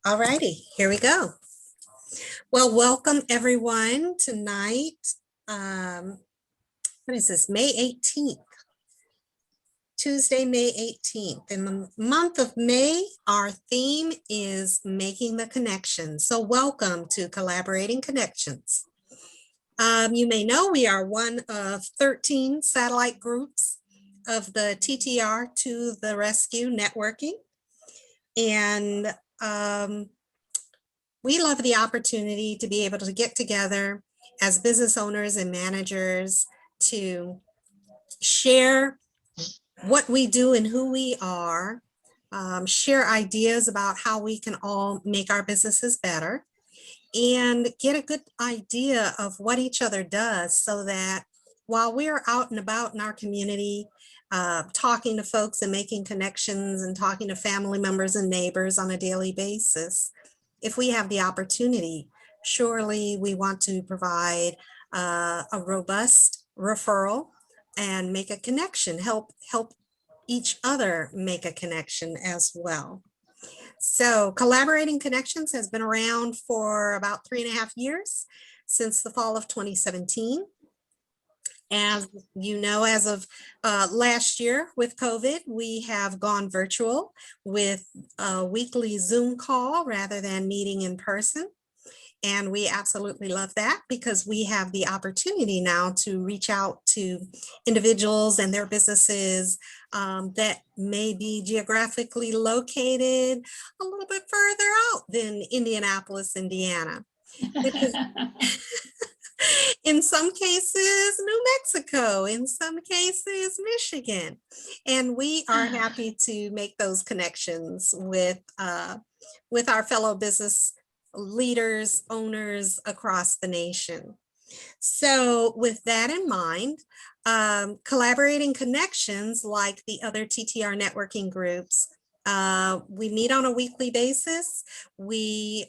All righty, here we go. Well, welcome everyone tonight. What is this, May 18th? Tuesday, May 18th. In the month of May, our theme is Making the Connection. So welcome to Collaborating Connections. You may know we are one of 13 satellite groups of the TTR to the Rescue networking. And we love the opportunity to be able to get together as business owners and managers to share what we do and who we are, share ideas about how we can all make our businesses better, and get a good idea of what each other does so that while we're out and about in our community, talking to folks and making connections and talking to family members and neighbors on a daily basis, if we have the opportunity, surely we want to provide a robust referral and make a connection, help each other make a connection as well. So Collaborating Connections has been around for about 3.5 years, since the fall of 2017. As you know, as of last year with COVID, we have gone virtual with a weekly Zoom call rather than meeting in person. And we absolutely love that because we have the opportunity now to reach out to individuals and their businesses that may be geographically located a little bit further out than Indianapolis, Indiana. In some cases, New Mexico, in some cases, Michigan. And we are happy to make those connections with our fellow business leaders, owners across the nation. So with that in mind, Collaborating Connections, like the other TTR networking groups, we meet on a weekly basis. We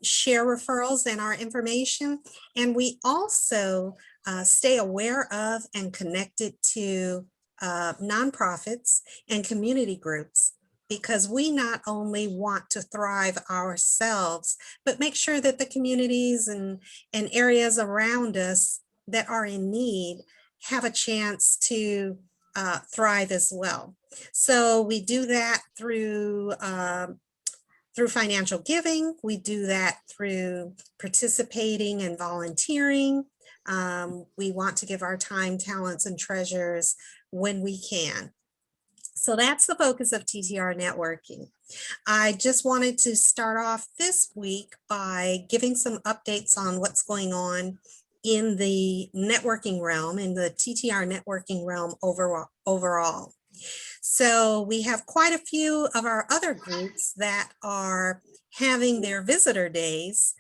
share referrals and our information, and we also stay aware of and connected to nonprofits and community groups, because we not only want to thrive ourselves, but make sure that the communities and areas around us that are in need have a chance to thrive as well. So we do that through financial giving. We do that through participating and volunteering. We want to give our time, talents, and treasures when we can. So that's the focus of TTR networking. I just wanted to start off this week by giving some updates on what's going on in the networking realm, in the TTR networking realm overall. So we have quite a few of our other groups that are having their visitor days.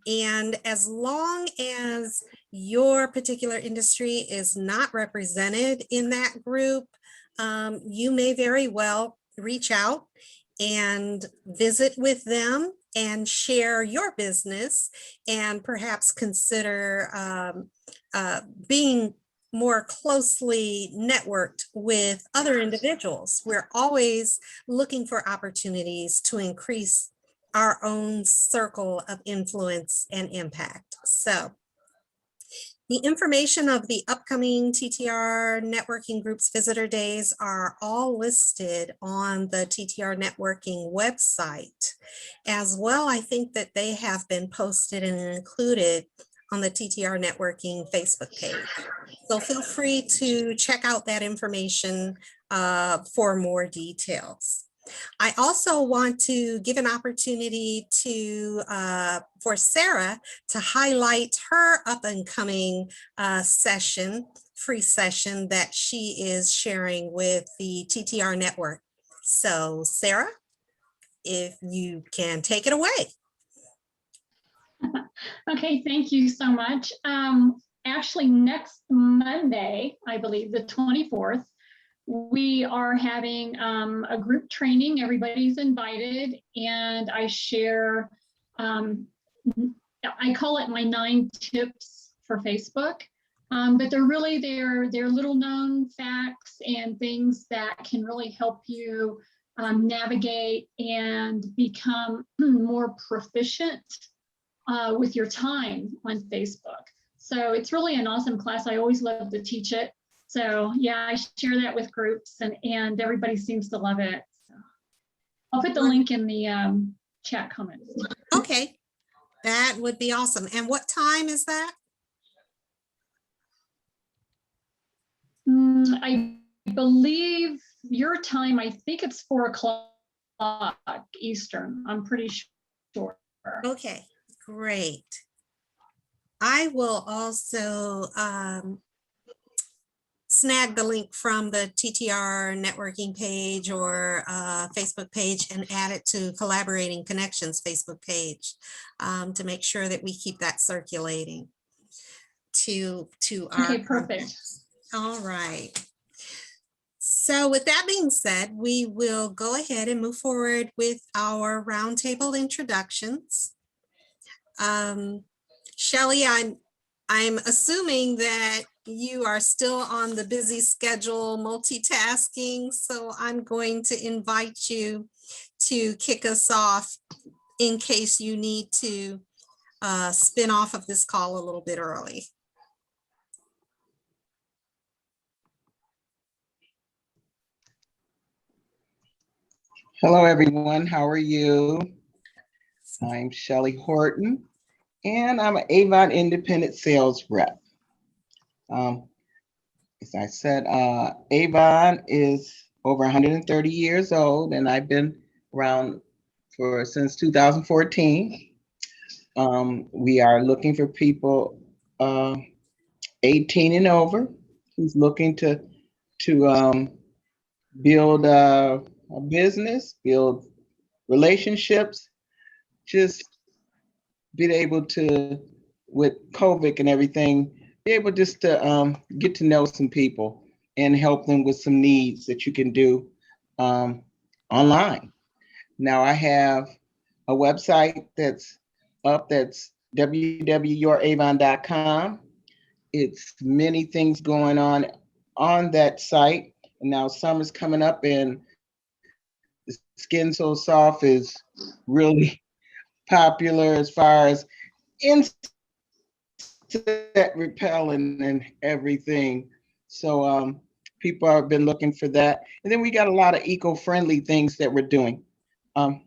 And as long as your particular industry is not represented in that group, you may very well reach out and visit with them and share your business, and perhaps consider being more closely networked with other individuals. We're always looking for opportunities to increase our own circle of influence and impact. So the information of the upcoming TTR networking groups visitor days are all listed on the TTR networking website. As well, I think that they have been posted and included on the TTR networking Facebook page. So feel free to check out that information for more details. I also want to give an opportunity to for Sarah to highlight her up and coming free session that she is sharing with the TTR network. So Sarah, if you can take it away. Okay, thank you so much. Actually, next Monday, I believe the 24th, we are having a group training. Everybody's invited, and I share, I call it my 9 tips for Facebook, but they're little known facts and things that can really help you navigate and become more proficient with your time on Facebook. So it's really an awesome class. I always love to teach it. So yeah, I share that with groups and everybody seems to love it. So I'll put the link in the chat comments. Okay, that would be awesome. And what time is that? I believe your time, I think it's 4 o'clock Eastern. I'm pretty sure. Okay, great. I will also snag the link from the TTR networking page or Facebook page and add it to Collaborating Connections Facebook page to make sure that we keep that circulating to our. Okay, perfect. All right. So with that being said, we will go ahead and move forward with our roundtable introductions. Shelley, I'm assuming that you are still on the busy schedule multitasking, so I'm going to invite you to kick us off in case you need to spin off of this call a little bit early. Hello, everyone. How are you? I'm Shelley Horton, and I'm an Avon Independent Sales Rep. As I said, Avon is over 130 years old, and I've been around since 2014. We are looking for people 18 and over who's looking to build a business, build relationships, just be able to, with COVID and everything, be able just to get to know some people and help them with some needs that you can do online. Now I have a website that's up, that's www.youravon.com. It's many things going on that site. And now summer's coming up and Skin So Soft is really popular as far as insect repellent and everything. So people have been looking for that. And then we got a lot of eco-friendly things that we're doing. I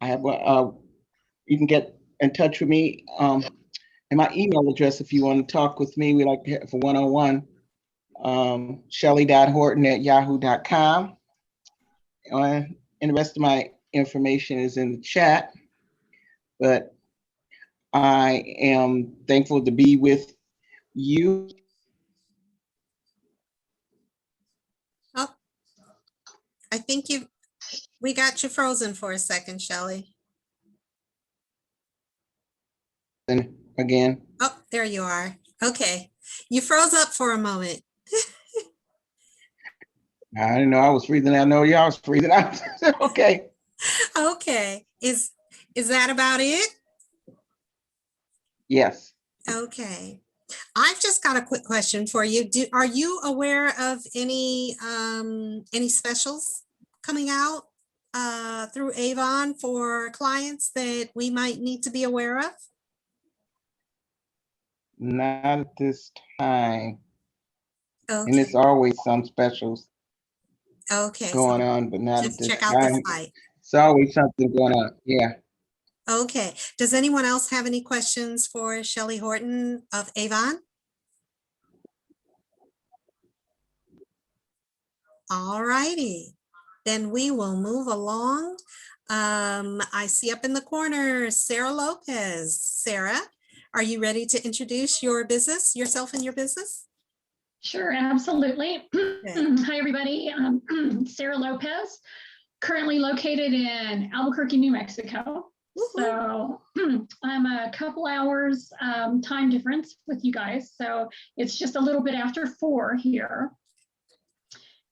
have you can get in touch with me and my email address if you want to talk with me. We like to have a one-on-one. Shelley.horton@yahoo.com. And the rest of my information is in the chat. But I am thankful to be with you. Oh, I think we got you frozen for a second, Shelley. And again. Oh, there you are. Okay. You froze up for a moment. I didn't know I was freezing. I know y'all was freezing out. Okay. Okay. Is that about it? Yes. Okay. I've just got a quick question for you. Are you aware of any specials coming out through Avon for clients that we might need to be aware of? Not at this time. Okay. And it's always some specials Okay. going on, but not at this check out time. the site. It's always something going on. Yeah. Okay. Does anyone else have any questions for Shelley Horton of Avon? All righty. Then we will move along. I see up in the corner, Sarah Lopez. Sarah, are you ready to introduce yourself and your business? Sure, absolutely. Okay. Hi, everybody. Sarah Lopez, currently located in Albuquerque, New Mexico. So I'm a couple hours time difference with you guys. So it's just a little bit after 4 here.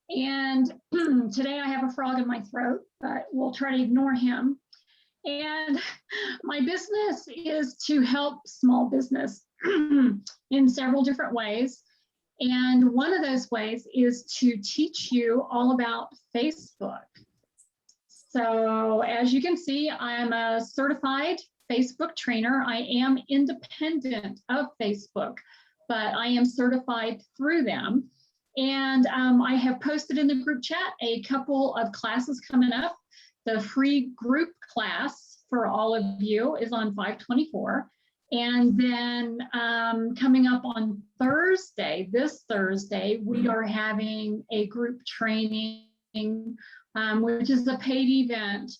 And today I have a frog in my throat, but we'll try to ignore him. And my business is to help small business in several different ways. And one of those ways is to teach you all about Facebook. So as you can see, I'm a certified Facebook trainer. I am independent of Facebook, but I am certified through them. And I have posted in the group chat a couple of classes coming up. The free group class for all of you is on 5/24. And then coming up on Thursday, this Thursday, we are having a group training, which is a paid event.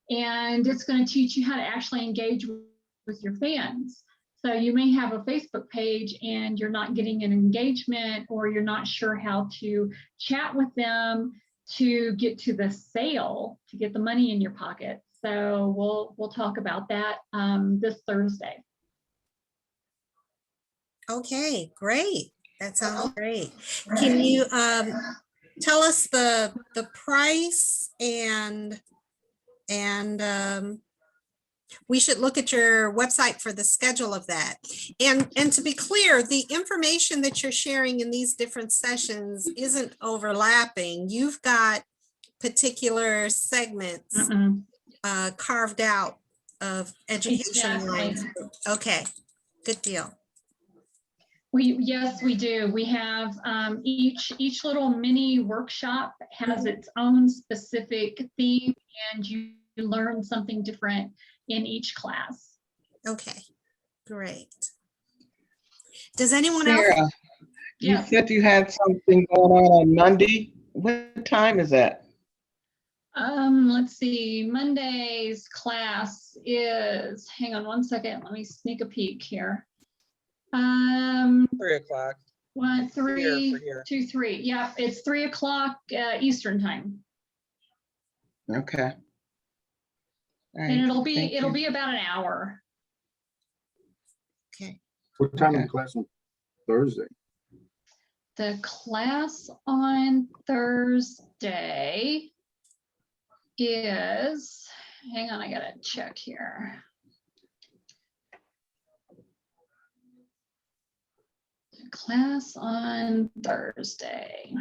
And it's going to teach you how to actually engage with your fans. So you may have a Facebook page and you're not getting an engagement, or you're not sure how to chat with them to get to the sale, to get the money in your pocket. So we'll talk about that this Thursday. Okay, great. That sounds great. Can you tell us the price and we should look at your website for the schedule of that. And to be clear, the information that you're sharing in these different sessions isn't overlapping. You've got particular segments carved out of education Exactly. lines. Okay, good deal. Yes, we do. We have each little mini workshop has its own specific theme, and you learn something different in each class. Okay, great. Does anyone else? Sarah, you Yes. said you had something going on Monday. What time is that? Let's see. Monday's class is, hang on one second. Let me sneak a peek here. 3 o'clock. 1, 3, here. 2, 3. Yeah, it's 3 o'clock Eastern time. Okay. All right, And thank it'll you. be about an hour. Okay, What time is Okay. the class on Thursday? The class on Thursday is, hang on, I gotta check here. The class on Thursday.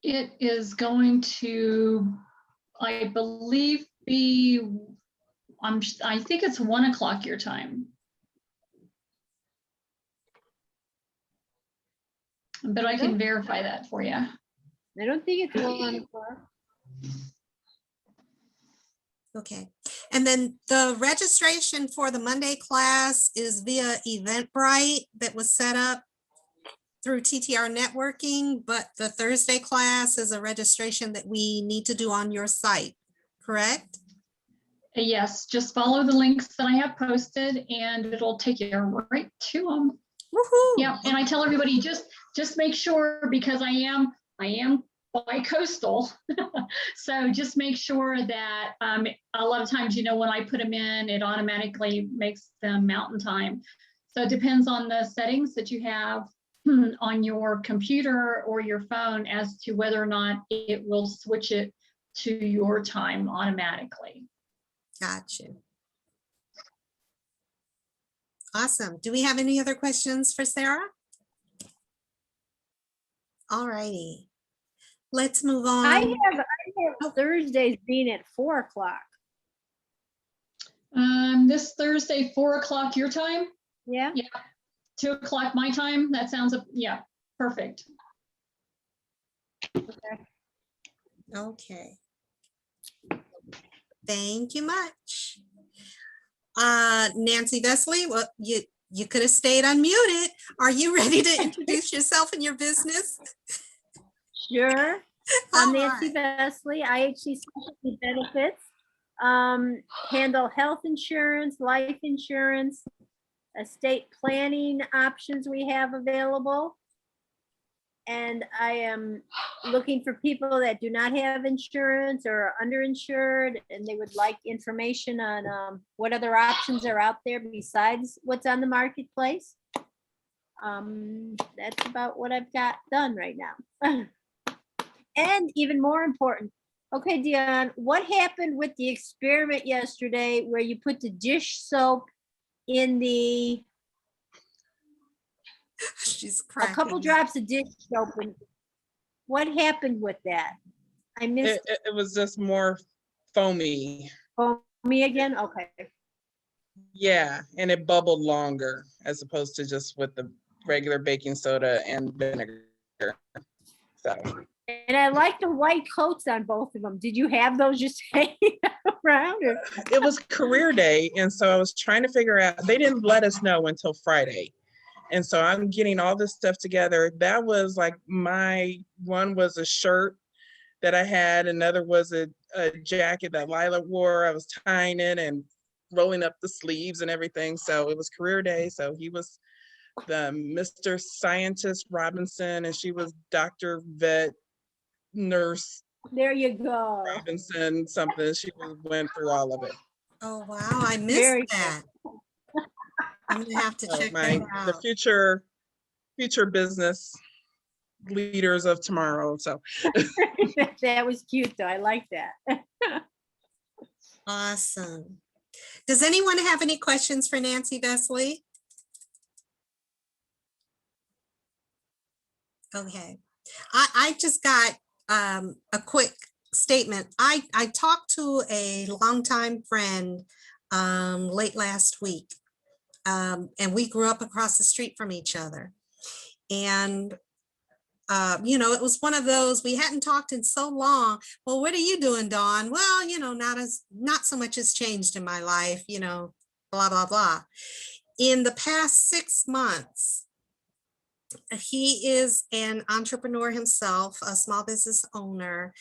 It is going to, I believe, be, I think it's 1 o'clock your time. But I can verify that for you. I don't think it's 1 o'clock. okay. And then the registration for the Monday class is via Eventbrite that was set up through TTR Networking, but the Thursday class is a registration that we need to do on your site, correct? Yes, just follow the links that I have posted and it'll take you right to them. Woohoo! Yeah, and I tell everybody, just make sure, because I am bi-coastal. So just make sure that a lot of times, when I put them in, it automatically makes them mountain time. So it depends on the settings that you have on your computer or your phone as to whether or not it will switch it to your time automatically. Got you. Awesome. Do we have any other questions for Sarah? All righty. Let's move on. I have Thursdays being at 4 o'clock. This Thursday, 4 o'clock your time, Yeah, 2 o'clock my time. That sounds, yeah, perfect. Okay. Thank you much. Nancy Vesley, well, you could have stayed unmuted. Are you ready to introduce yourself and your business? sure. I'm All Nancy right. Vesley, IHC Specialty Benefits. Handle health insurance, life insurance, estate planning options we have available. And I am looking for people that do not have insurance or are underinsured, and they would like information on what other options are out there besides what's on the marketplace. That's about what I've got done right now. And even more important, okay, Dion, what happened with the experiment yesterday where you put the dish soap in the She's A couple cracking. drops of dish soap. And what happened with that? I missed It was just more foamy. me again? Okay. Yeah, and it bubbled longer as opposed to just with the regular baking soda and vinegar. So And I like the white coats on both of them. Did you have those just hanging around? Or? it was career day, and so I was trying to figure out, they didn't let us know until Friday. And so I'm getting all this stuff together. That was like one was a shirt that I had, another was a jacket that Lila wore. I was tying it and rolling up the sleeves and everything. So it was career day. So he was the Mr. Scientist Robinson, and she was Dr. Vet Nurse There you go. Robinson something. She went through all of it. Oh, wow, I missed Very cool. that. I'm gonna have to So check that the out. future business leaders of tomorrow. So That was cute though. I like that. Awesome. Does anyone have any questions for Nancy Vesley? Okay, I just got a quick statement. I talked to a longtime friend late last week, and we grew up across the street from each other. And you know, it was one of those, we hadn't talked in so long. Well, what are you doing, Dawn? Well, you know, not so much has changed in my life, you know, blah, blah, blah. In the past 6 months, he is an entrepreneur himself, a small business owner.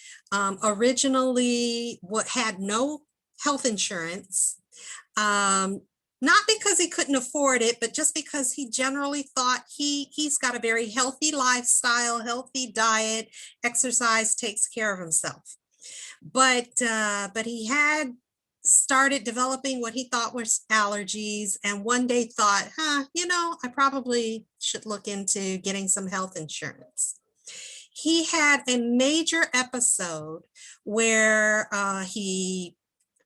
Originally, what had no health insurance, not because he couldn't afford it, but just because he generally thought he's got a very healthy lifestyle, healthy diet, exercise, takes care of himself. But he had started developing what he thought was allergies, and one day thought, you know, I probably should look into getting some health insurance. He had a major episode where he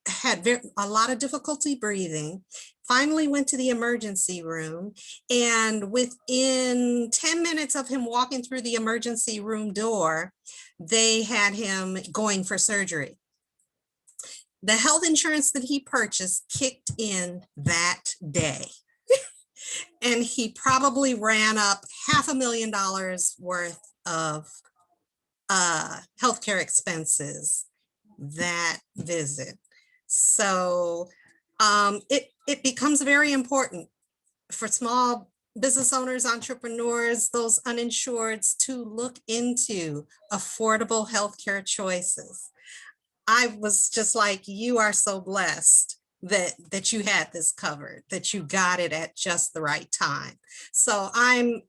had a lot of difficulty breathing, finally went to the emergency room, and within 10 minutes of him walking through the emergency room door, they had him going for surgery. The health insurance that he purchased kicked in that day. And he probably ran up $500,000 worth of healthcare expenses that visit. So it becomes very important for small business owners, entrepreneurs, those uninsureds, to look into affordable healthcare choices. I was just like, you are so blessed that you had this covered, that you got it at just the right time. So I'm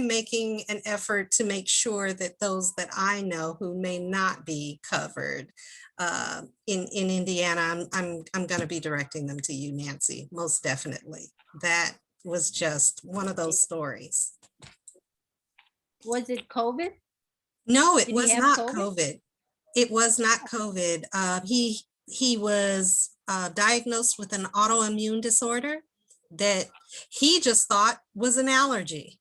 making an effort to make sure that those that I know who may not be covered in Indiana, I'm going to be directing them to you, Nancy, most definitely. That was just one of those stories. Was it COVID? No, it Did he was have not COVID? COVID. It was not COVID. He was diagnosed with an autoimmune disorder that he just thought was an allergy,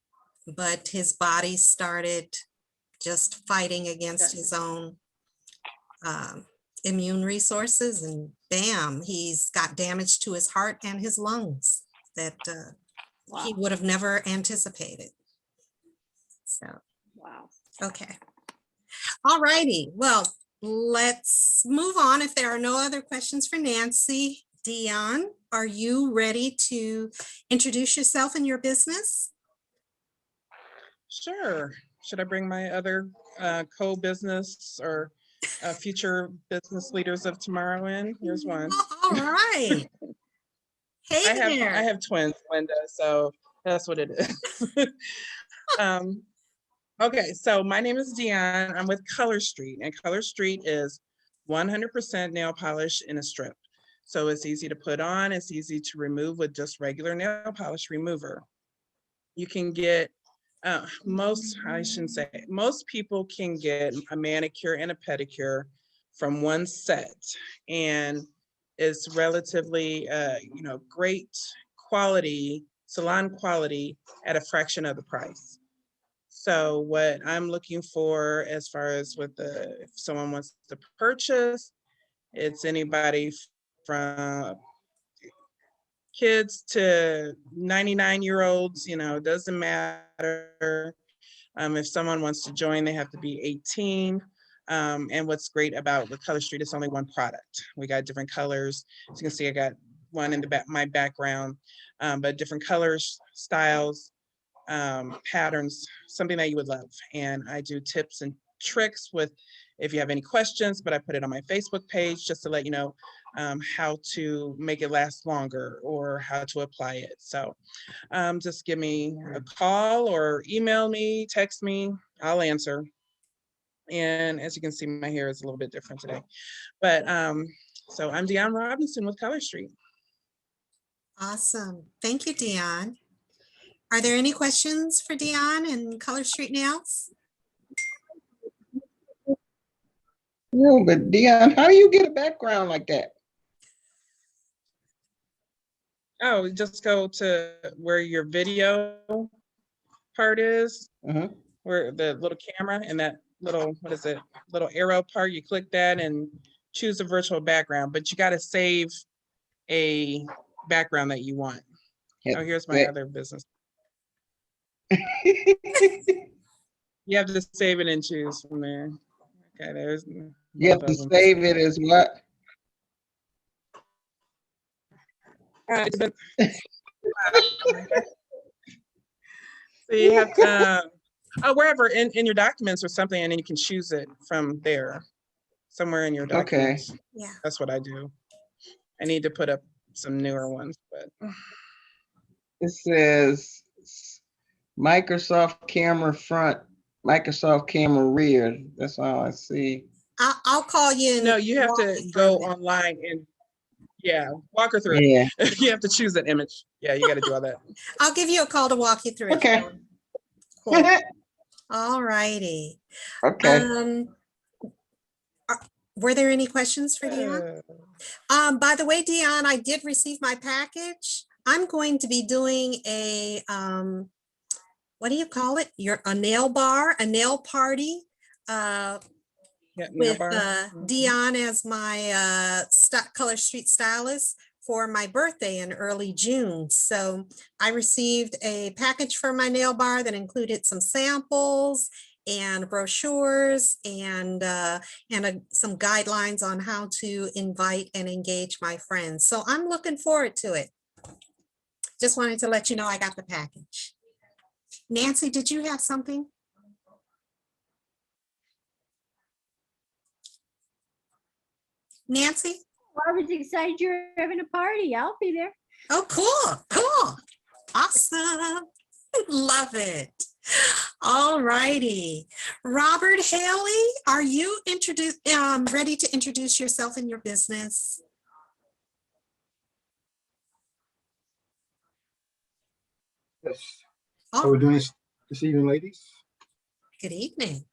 but his body started just fighting against his own immune resources, and bam, he's got damage to his heart and his lungs that he would have never anticipated. So, Wow. okay. All righty. Well, let's move on. If there are no other questions for Nancy, Dion, are you ready to introduce yourself and your business? Sure. Should I bring my other co-business or future business leaders of tomorrow in? Here's one. All right. Hey I there. have twins, Linda, so that's what it is. Okay, so my name is Dion. I'm with Color Street, and Color Street is 100% nail polish in a strip. So it's easy to put on, it's easy to remove with just regular nail polish remover. You can get most people can get a manicure and a pedicure from one set, and it's relatively great quality salon quality at a fraction of the price. So what I'm looking for as far as if someone wants to purchase, it's anybody from kids to 99-year-olds, it doesn't matter. If someone wants to join, they have to be 18. And what's great about the Color Street, it's only one product. We got different colors. As you can see, I got one in my background, but different colors, styles, patterns, something that you would love. And I do tips and tricks if you have any questions, but I put it on my Facebook page just to let you know how to make it last longer or how to apply it. So just give me a call or email me, text me, I'll answer. And as you can see, my hair is a little bit different today. But so I'm Deon Robinson with Color Street. Awesome. Thank you, Deon. Are there any questions for Deon and Color Street Nails? No, but Deon, how do you get a background like that? Oh, just go to where your video part is, where the little camera and that little, little arrow part, you click that and choose a virtual background, but you got to save a background that you want. Oh, here's my other business. You have to save it and choose from there. Okay, there's. You have to save it as what? So you have to, wherever in your documents or something, and then you can choose it from there, somewhere in your documents. Okay. Yeah. That's what I do. I need to put up some newer ones, but. It says Microsoft camera front, Microsoft camera rear. That's all I see. I'll call you. No, you have to go online and walk her through it. You have to choose an image. Yeah, you got to do all that. I'll give you a call to walk you through it. Okay. Cool. All righty. Okay. Were there any questions for Deon? By the way, Deon, I did receive my package. I'm going to be doing a, what do you call it? A nail bar, a nail party with Deon as my Color Street stylist for my birthday in early June. So I received a package for my nail bar that included some samples and brochures and some guidelines on how to invite and engage my friends. So I'm looking forward to it. Just wanted to let you know I got the package. Nancy, did you have something? Nancy? I was excited you're having a party. I'll be there. Oh, cool, cool. Awesome. Love it. All righty. Robert Haley, are you ready to introduce yourself and your business? Yes. How are we doing this evening, ladies? Good evening.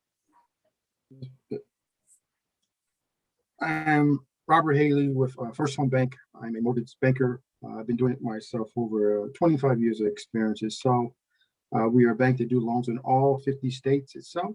I am Robert Haley with First Home Bank. I'm a mortgage banker. I've been doing it myself over 25 years of experiences. So we are a bank that do loans in all 50 states itself.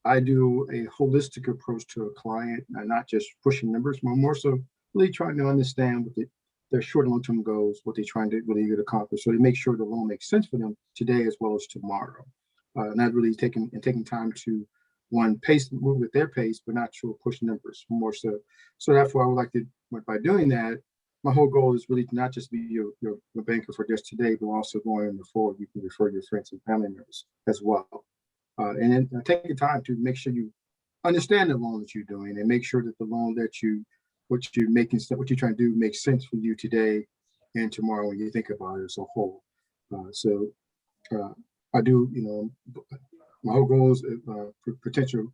I do a holistic approach to a client, not just pushing numbers, but more so really trying to understand what their short and long-term goals, what they're trying to really get accomplished. So they make sure the loan makes sense for them today as well as tomorrow. And that really taking time to move with their pace, but not to push numbers more so. So therefore, I would like to, by doing that, my whole goal is really to not just be your banker for just today, but also going forward, you can refer your friends and family members as well. And then take the time to make sure you understand the loan that you're doing and make sure that the loan that what you're trying to do makes sense for you today and tomorrow when you think about it as a whole. I do, my whole goal is potential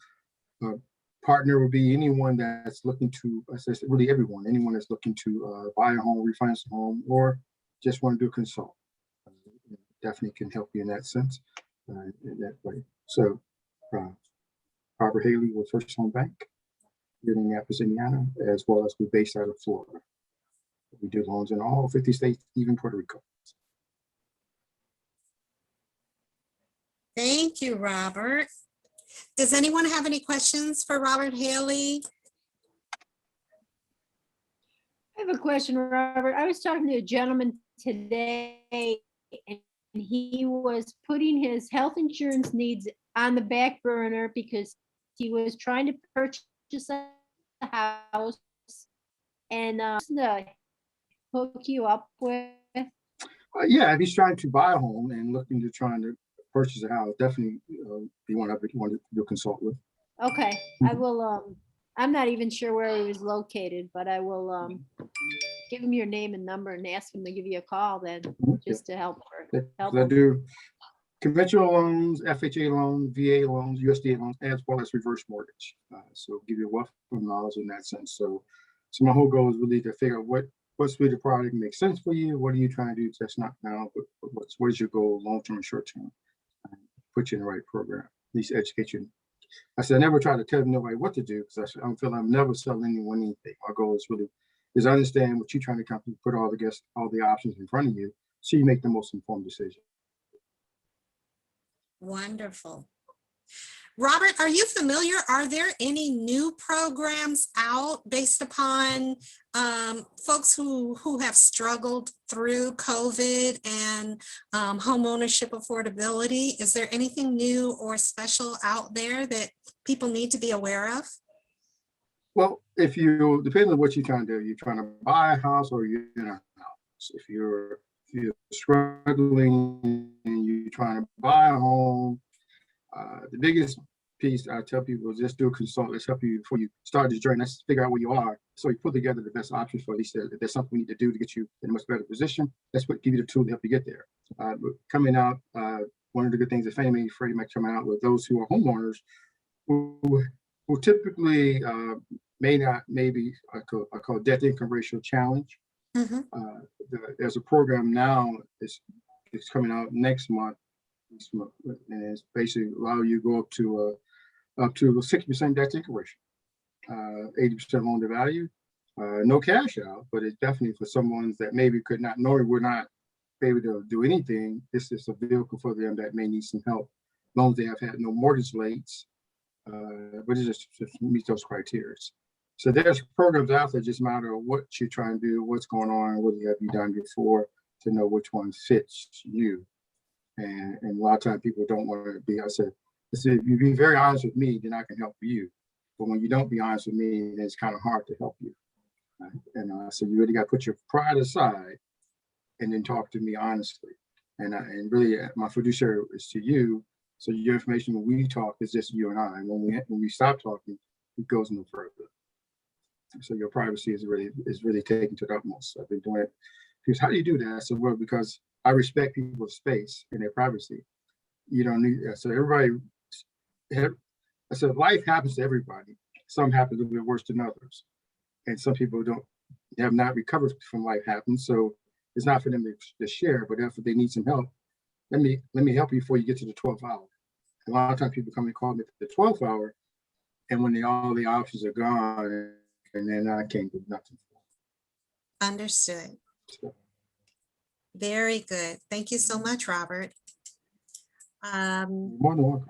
partner would be anyone that's looking to, really everyone, anyone that's looking to buy a home, refinance a home, or just want to do a consult. Definitely can help you in that sense, in that way. So, Robert Haley with First Home Bank here in Indianapolis, Indiana, as well as we're based out of Florida. We do loans in all 50 states, even Puerto Rico. Thank you, Robert. Does anyone have any questions for Robert Haley? I have a question, Robert. I was talking to a gentleman today and he was putting his health insurance needs on the back burner because he was trying to purchase a house and hook you up with. Yeah, if he's trying to buy a home and looking to trying to purchase a house, definitely you want to consult with. Okay, I will, I'm not even sure where he was located, but I will give him your name and number and ask him to give you a call then, just to help her. Help I him. do conventional loans, FHA loans, VA loans, USDA loans, as well as reverse mortgage. So give you a wealth of knowledge in that sense. So my whole goal is really to figure out what suite of product makes sense for you. What are you trying to do? That's not now, but what is your goal, long-term and short-term? Put you in the right program, at least educate you. I said, I never try to tell nobody what to do because I feel I'm never selling anyone anything. Our goal is really is understand what you're trying to accomplish, put all the options in front of you so you make the most informed decision. Wonderful. Robert, are you familiar? Are there any new programs out based upon folks who have struggled through COVID and home ownership affordability? Is there anything new or special out there that people need to be aware of? Well, if you, depending on what you're trying to do, you're trying to buy a house or you're in a house. If you're struggling and you're trying to buy a home, the biggest piece I tell people is just do a consult. Let's help you before you start this journey. Let's figure out where you are. So you put together the best options for at least if there's something we need to do to get you in a much better position. That's what give you the tool to help you get there. Coming out, one of the good things that Fannie Mae and Freddie Mac coming out with those who are homeowners who typically may not, maybe I call debt income ratio challenge. Mm-hmm. There's a program now, it's coming out next month, and it's basically allow you to go up to 60% debt income ratio, 80% loan to value, no cash out, but it's definitely for someone that maybe could not, nor would not be able to do anything. This is a vehicle for them that may need some help. Loans they have had no mortgage rates, but it just meets those criteria. So there's programs out there, just matter of what you're trying to do, what's going on, what have you done before to know which one fits you. And a lot of times people don't want to be, I said, if you be very honest with me, then I can help you. But when you don't be honest with me, then it's kind of hard to help you. Right? And so you really got to put your pride aside and then talk to me honestly. And really my fiduciary is to you. So your information when we talk is just you and I. And when we stop talking, it goes no further. So your privacy is really taken to the utmost. I've been doing it. Because how do you do that? I said, well, because I respect people's space and their privacy. You don't need that. So everybody, I said, life happens to everybody. Some happen to be worse than others. And some people have not recovered from life happens. So it's not for them to share, but if they need some help, let me help you before you get to the 12th hour. A lot of times people come and call me at the 12th hour, and when all the options are gone, and then I can't do nothing. Understood. So, Very good. Thank you so much, Robert. more than welcome.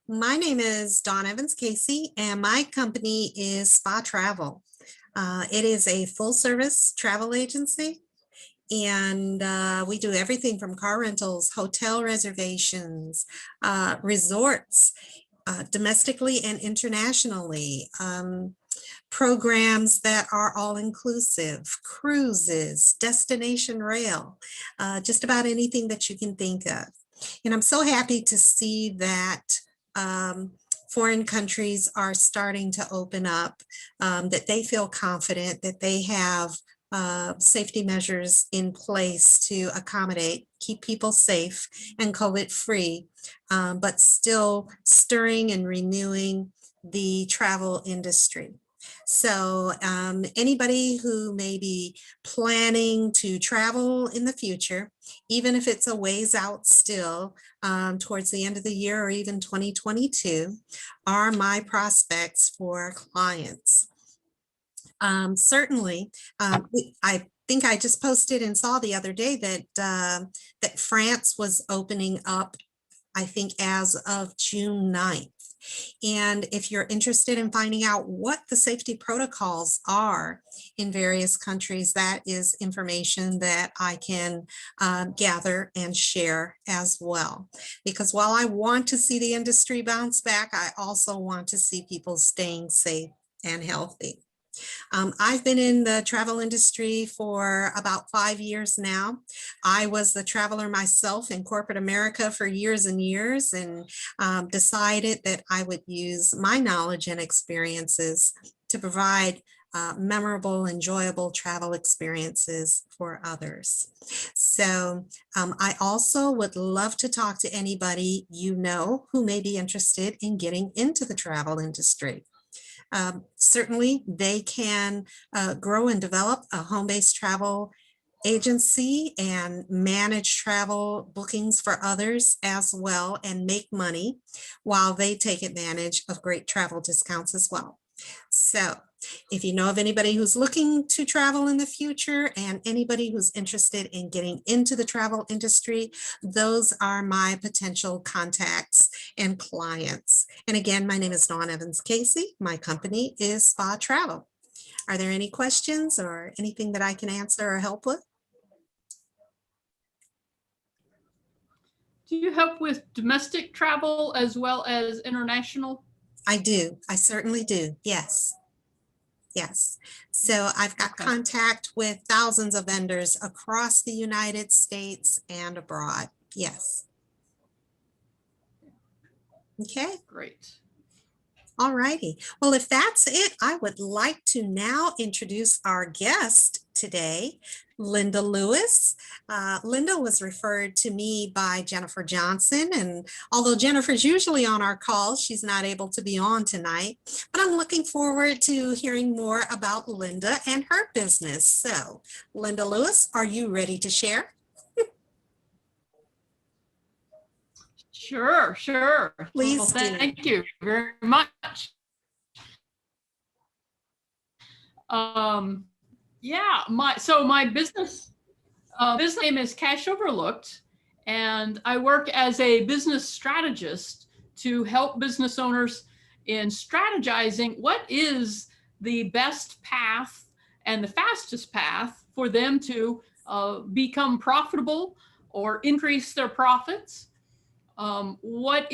My name is Dawn Evans Casey, and my company is Spa Travel. It is a full-service travel agency, and we do everything from car rentals, hotel reservations, resorts, domestically and internationally, programs that are all-inclusive, cruises, destination rail, just about anything that you can think of. And I'm so happy to see that foreign countries are starting to open up, that they feel confident that they have safety measures in place to accommodate, keep people safe and COVID-free, but still stirring and renewing the travel industry. So anybody who may be planning to travel in the future, even if it's a ways out still, towards the end of the year or even 2022, are my prospects for clients. Certainly, I think I just posted and saw the other day that that France was opening up I think as of June 9th. And if you're interested in finding out what the safety protocols are in various countries, that is information that I can gather and share as well. Because while I want to see the industry bounce back, I also want to see people staying safe and healthy. I've been in the travel industry for about 5 years now. I was the traveler myself in corporate America for years and years, and decided that I would use my knowledge and experiences to provide memorable, enjoyable travel experiences for others. So I also would love to talk to anybody you know who may be interested in getting into the travel industry. Certainly, they can grow and develop a home-based travel agency and manage travel bookings for others as well and make money while they take advantage of great travel discounts as well. So if you know of anybody who's looking to travel in the future and anybody who's interested in getting into the travel industry, those are my potential contacts and clients. And again, my name is Dawn Evans Casey. My company is Spa Travel. Are there any questions or anything that I can answer or help with? Do you help with domestic travel as well as international? I do. I certainly do. Yes. Yes. So I've got Okay. contact with thousands of vendors across the United States and abroad. Yes. Okay. Great. All righty. Well, if that's it, I would like to now introduce our guest today, Linda Lewis. Linda was referred to me by Jennifer Johnson, and although Jennifer's usually on our calls, she's not able to be on tonight, but I'm looking forward to hearing more about Linda and her business. So, Linda Lewis, are you ready to share? Sure, sure. Please Well, do. thank you very much. Yeah, my business name is Cash Overlooked, and I work as a business strategist to help business owners in strategizing what is the best path and the fastest path for them to become profitable or increase their profits. What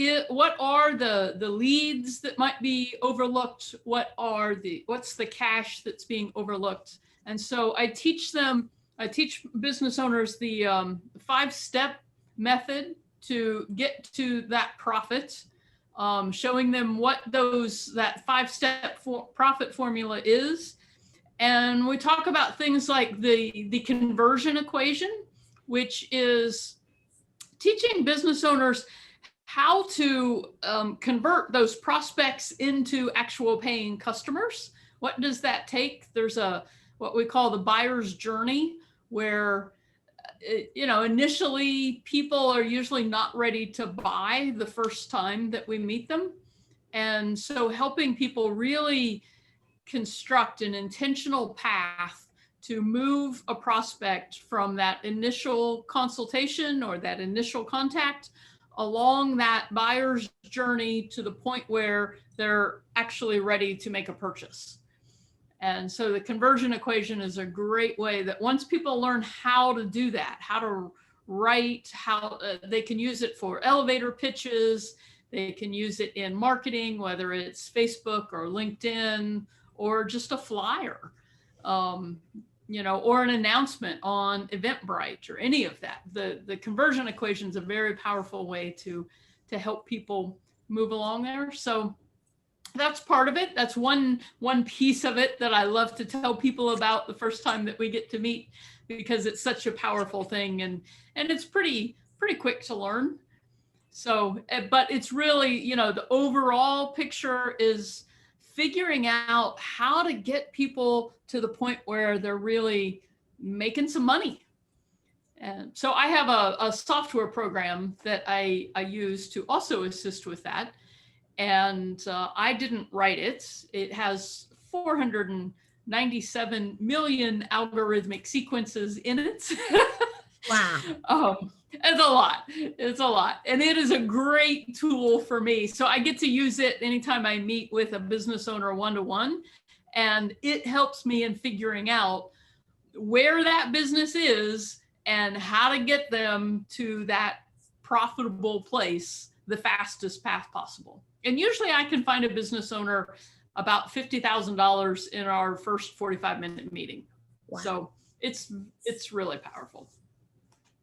are the leads that might be overlooked? What's the cash that's being overlooked? And so I teach business owners the 5-step method to get to that profit, showing them what that 5-step profit formula is. And we talk about things like the conversion equation, which is teaching business owners how to convert those prospects into actual paying customers. What does that take? There's what we call the buyer's journey, where initially people are usually not ready to buy the first time that we meet them. And so helping people really construct an intentional path to move a prospect from that initial consultation or that initial contact along that buyer's journey to the point where they're actually ready to make a purchase. And so the conversion equation is a great way that once people learn how to do that, how to write, how they can use it for elevator pitches, they can use it in marketing, whether it's Facebook or LinkedIn or just a flyer. Or an announcement on Eventbrite or any of that. The conversion equation is a very powerful way to help people move along there. So that's part of it. That's one piece of it that I love to tell people about the first time that we get to meet, because it's such a powerful thing and it's pretty quick to learn. So, but it's really, the overall picture is figuring out how to get people to the point where they're really making some money. And so I have a software program that I use to also assist with that. And I didn't write it. It has 497 million algorithmic sequences in it. Wow. It's a lot. It's a lot. And it is a great tool for me. So I get to use it anytime I meet with a business owner one-to-one. And it helps me in figuring out where that business is and how to get them to that profitable place the fastest path possible. And usually I can find a business owner about $50,000 in our first 45-minute meeting. Wow. So it's really powerful.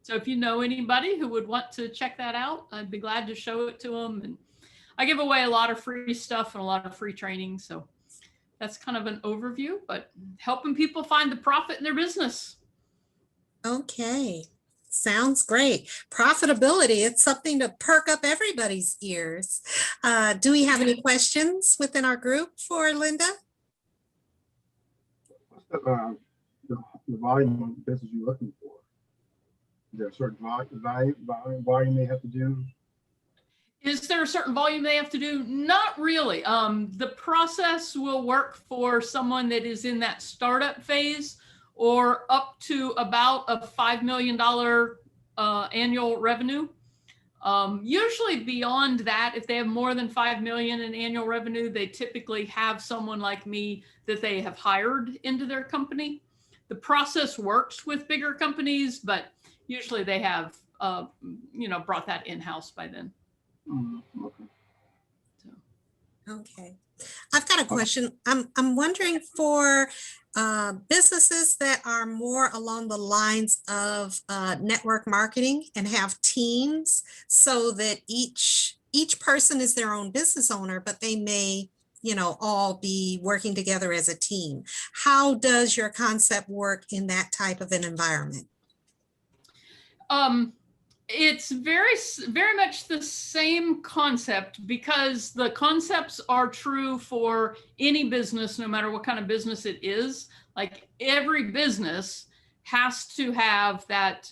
So if you know anybody who would want to check that out, I'd be glad to show it to them. And I give away a lot of free stuff and a lot of free training. So that's kind of an overview, but helping people find the profit in their business. Okay, sounds great. Profitability, it's something to perk up everybody's ears. Do we have any questions within our group for Linda? What's the volume of business you're looking for? Is there a certain volume they have to do? Is there a certain volume they have to do? Not really. The process will work for someone that is in that startup phase or up to about a $5 million annual revenue. Usually beyond that, if they have more than 5 million in annual revenue, they typically have someone like me that they have hired into their company. The process works with bigger companies, but usually they have, brought that in-house by then. Okay. Okay, I've got a question. I'm wondering for businesses that are more along the lines of network marketing and have teams so that each person is their own business owner, but they may, all be working together as a team. How does your concept work in that type of an environment? It's very, very much the same concept because the concepts are true for any business, no matter what kind of business it is. Like every business has to have that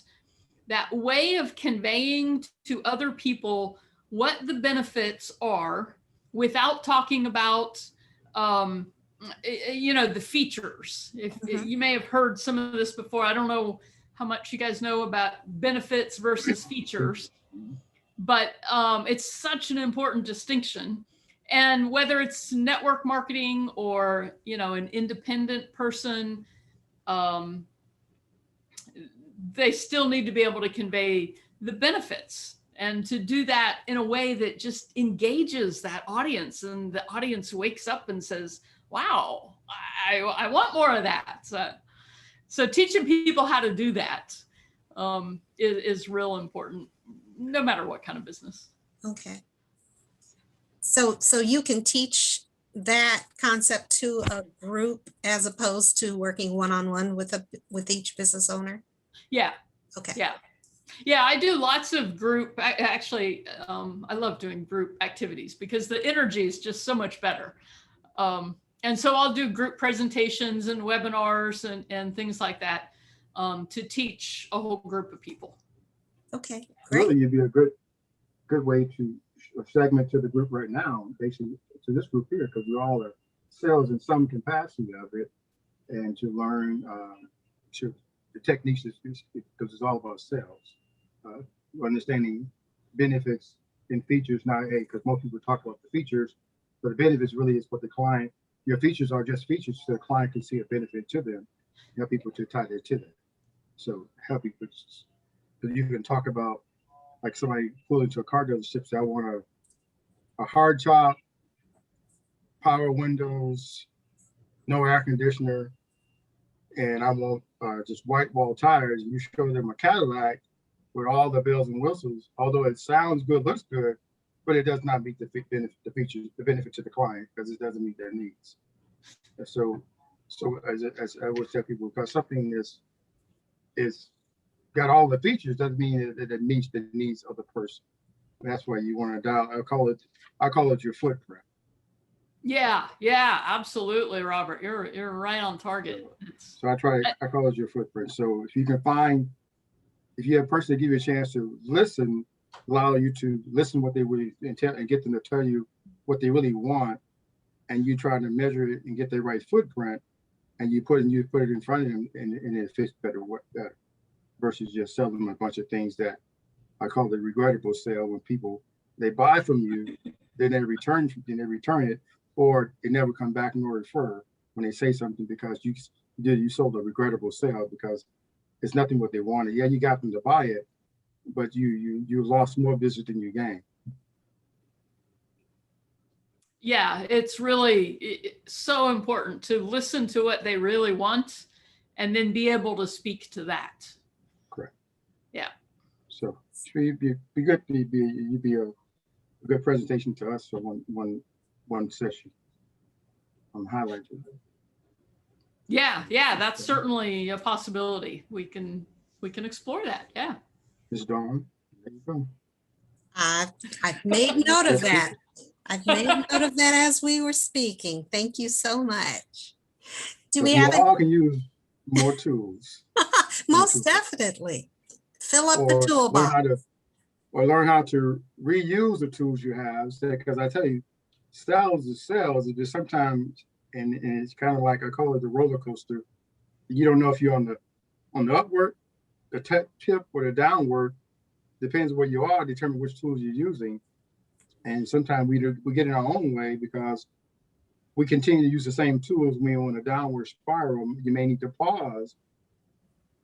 way of conveying to other people what the benefits are without talking about, the features. If you may have heard some of this before, I don't know how much you guys know about benefits versus features, but it's such an important distinction. And whether it's network marketing or, an independent person, they still need to be able to convey the benefits and to do that in a way that just engages that audience. And the audience wakes up and says, wow, I want more of that. So teaching people how to do that is real important, no matter what kind of business. Okay. So you can teach that concept to a group as opposed to working one-on-one with each business owner? Yeah. Okay. Yeah, I do lots of group. Actually, I love doing group activities because the energy is just so much better. And so I'll do group presentations and webinars and things like that to teach a whole group of people. Okay, great. Really, you'd be a good way to segment to the group right now, basically to this group here, because we all are sales in some capacity of it, and to learn the techniques because it's all about sales, understanding benefits and features. Now, because most people talk about the features, but the benefits really is what the client. Your features are just features so the client can see a benefit to them, help people to tie that to them. So help people, because you can talk about like somebody pull into a car dealership, say, I want a hard top, power windows, no air conditioner, and I want just white wall tires. And you show them a Cadillac with all the bells and whistles, although it sounds good, looks good, but it does not meet the features, the benefit to the client because it doesn't meet their needs. And so as I would tell people, because something is got all the features doesn't mean that it meets the needs of the person. That's why you want to dial. I call it your footprint. Yeah, absolutely, Robert. You're right on target. So I call it your footprint. So if you have a person to give you a chance to listen, allow you to listen what they really intend and get them to tell you what they really want, and you try to measure it and get the right footprint, and you put it in front of them and it fits better versus just selling them a bunch of things that I call it a regrettable sale, when people, they buy from you, then they return it, or they never come back nor refer when they say something, because you sold a regrettable sale, because it's nothing what they wanted. Yeah, you got them to buy it, but you lost more business than you gained. Yeah, it's really so important to listen to what they really want and then be able to speak to that. Correct. Yeah. So you'd be good. You'd be a good presentation to us for one session. Highlighting. Yeah, that's certainly a possibility. We can explore that. Yeah. Ms. Dawn, there you go. I've made note of that. I've made note of that as we were speaking. Thank you so much. Do So we we have, all can use more tools, most definitely, fill up the or toolbox. learn how to reuse the tools you have. Because I tell you, sales is sales. It just sometimes, and it's kind of like, I call it the roller coaster. You don't know if you're on the upward, the tip, or the downward. Depends where you are, determine which tools you're using. And sometimes we get in our own way, because we continue to use the same tools. When you're on a downward spiral, you may need to pause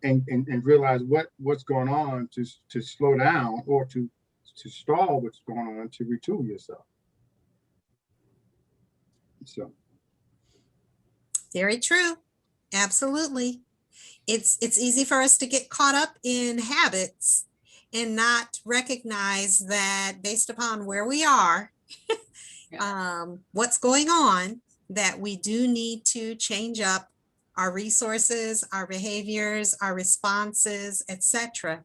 and realize what's going on to slow down, or to stall what's going on, to retool yourself. So. Very true. Absolutely. It's easy for us to get caught up in habits and not recognize that, based upon where we are, what's going on, that we do need to change up our resources, our behaviors, our responses, etc.,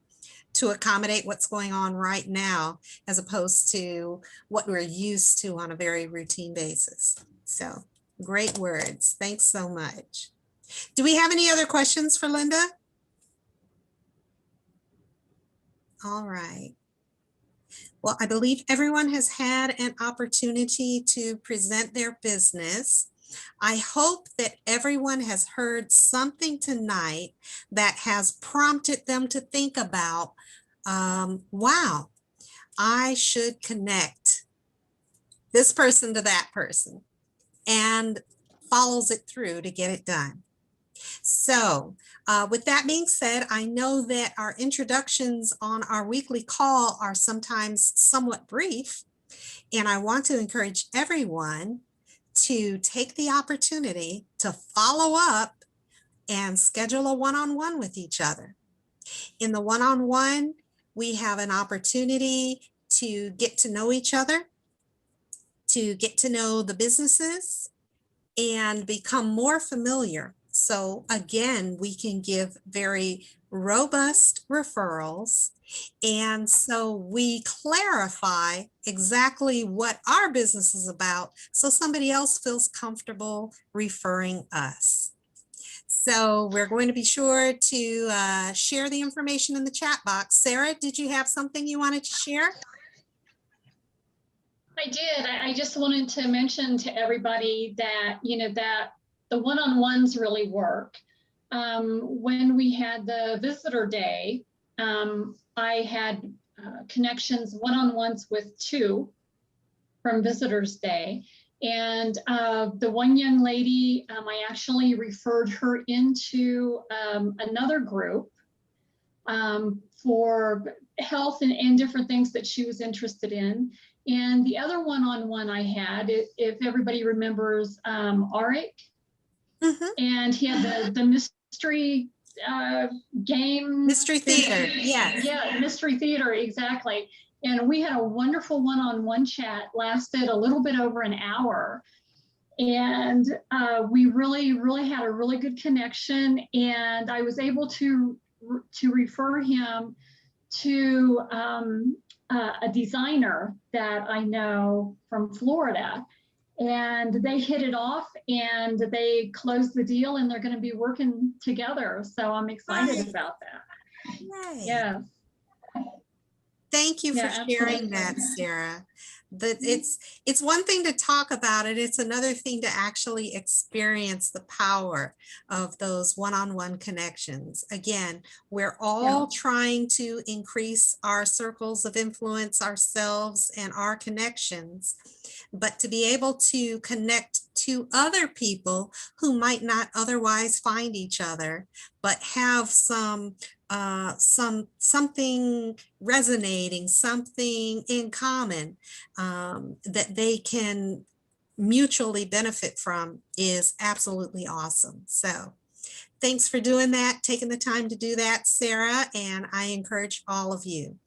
to accommodate what's going on right now, as opposed to what we're used to on a very routine basis. So great words. Thanks so much. Do we have any other questions for Linda? All right. Well, I believe everyone has had an opportunity to present their business. I hope that everyone has heard something tonight that has prompted them to think about, wow, I should connect this person to that person, and follows it through to get it done. So with that being said, I know that our introductions on our weekly call are sometimes somewhat brief, and I want to encourage everyone to take the opportunity to follow up and schedule a one-on-one with each other. In the one-on-one, we have an opportunity to get to know each other, to get to know the businesses, and become more familiar. So again, we can give very robust referrals. And so we clarify exactly what our business is about, so somebody else feels comfortable referring us. So we're going to be sure to share the information in the chat box. Sarah, did you have something you wanted to share? I did. I just wanted to mention to everybody that, that the one-on-ones really work. When we had the visitor day, I had connections one-on-ones with 2 from Visitors Day. And the one young lady, I actually referred her into another group for health and different things that she was interested in. And the other one-on-one I had, if everybody remembers, Arik, and he had the mystery game. Mystery theater, yes. Yeah, mystery theater, exactly. And we had a wonderful one-on-one chat, lasted a little bit over an hour. And we really had a really good connection. And I was able to refer him to a designer that I know from Florida. And they hit it off and they closed the deal, and they're going to be working together. So I'm excited about that. Yay. Yeah. Thank you for Yeah, sharing absolutely. that, Sarah. That it's one thing to talk about it, it's another thing to actually experience the power of those one-on-one connections. Again, we're all trying to increase our circles of influence ourselves and our connections, but to be able to connect to other people who might not otherwise find each other, but have something resonating, something in common that they can mutually benefit from is absolutely awesome. So thanks for doing that, taking the time to do that, Sarah. And I encourage all of you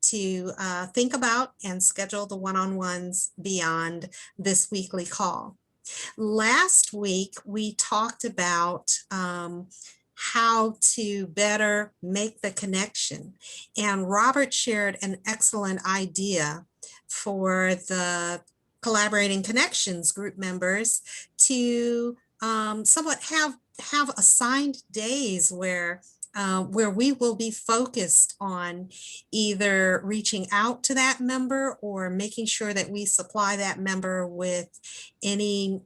to think about and schedule the one-on-ones beyond this weekly call. Last week, we talked about how to better make the connection. And Robert shared an excellent idea for the Collaborating Connections group members to somewhat have assigned days where we will be focused on either reaching out to that member or making sure that we supply that member with any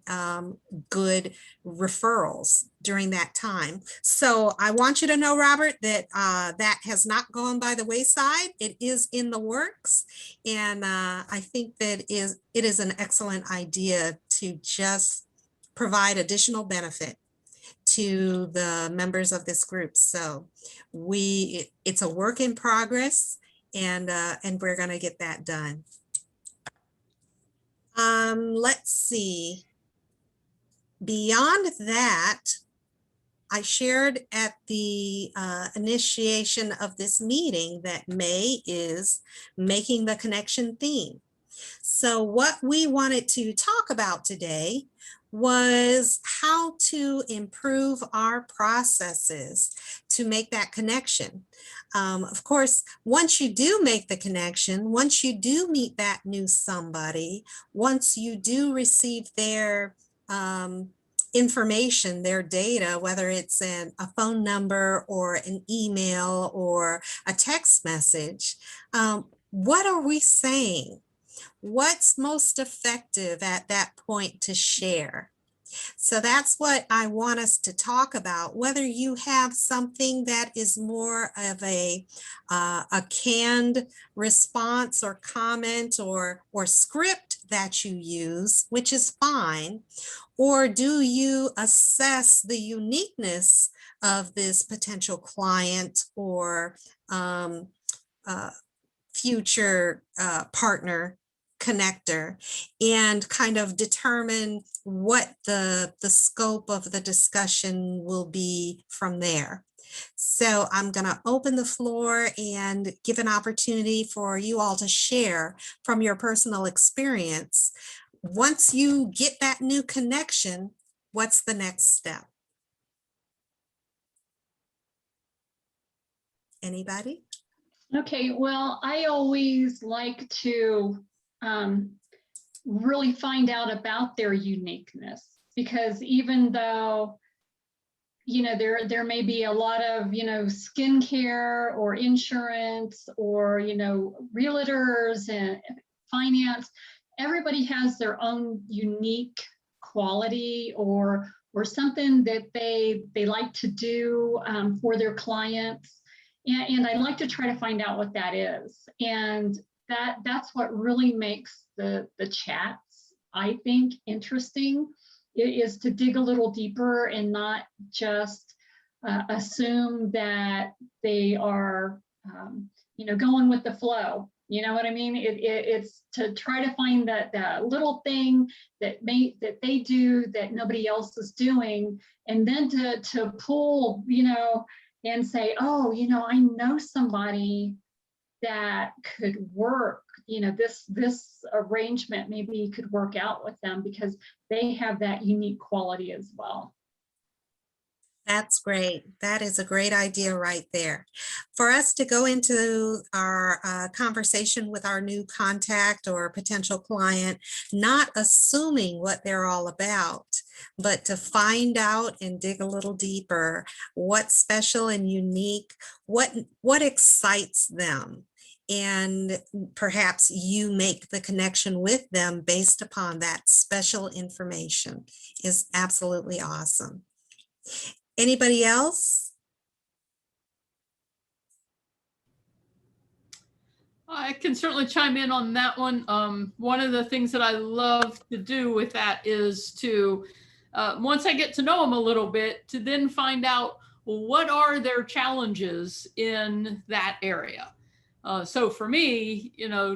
good referrals during that time. So I want you to know, Robert, that that has not gone by the wayside. It is in the works. And I think that it is an excellent idea to just provide additional benefit to the members of this group. So it's a work in progress, and we're going to get that done. Let's see. Beyond that, I shared at the initiation of this meeting that May is Making the Connection theme. So what we wanted to talk about today was how to improve our processes to make that connection. Of course, once you do make the connection, once you do meet that new somebody, once you do receive their information, their data, whether it's a phone number or an email or a text message, what are we saying? What's most effective at that point to share? So that's what I want us to talk about, whether you have something that is more of a canned response or comment or script that you use, which is fine, or do you assess the uniqueness of this potential client or future partner connector and kind of determine what the scope of the discussion will be from there. So I'm going to open the floor and give an opportunity for you all to share from your personal experience. Once you get that new connection, what's the next step? Anybody? Okay, well, I always like to really find out about their uniqueness, because even though, you know, there may be a lot of, you know, skincare or insurance or, you know, realtors and finance, everybody has their own unique quality or something that they like to do for their clients. And I like to try to find out what that is. And that's what really makes the chats, I think, interesting. It is to dig a little deeper and not just assume that they are, you know, going with the flow. You know what I mean? It's to try to find that little thing that they do that nobody else is doing, and then to pull, you know, and say, oh, you know, I know somebody that could work, you know, this arrangement maybe could work out with them because they have that unique quality as well. That's great. That is a great idea right there. For us to go into our conversation with our new contact or potential client, not assuming what they're all about, but to find out and dig a little deeper, what's special and unique, what excites them. and perhaps you make the connection with them based upon that special information is absolutely awesome. Anybody else? I can certainly chime in on that one. One of the things that I love to do with that is to, once I get to know them a little bit, to then find out, well, what are their challenges in that area? So for me,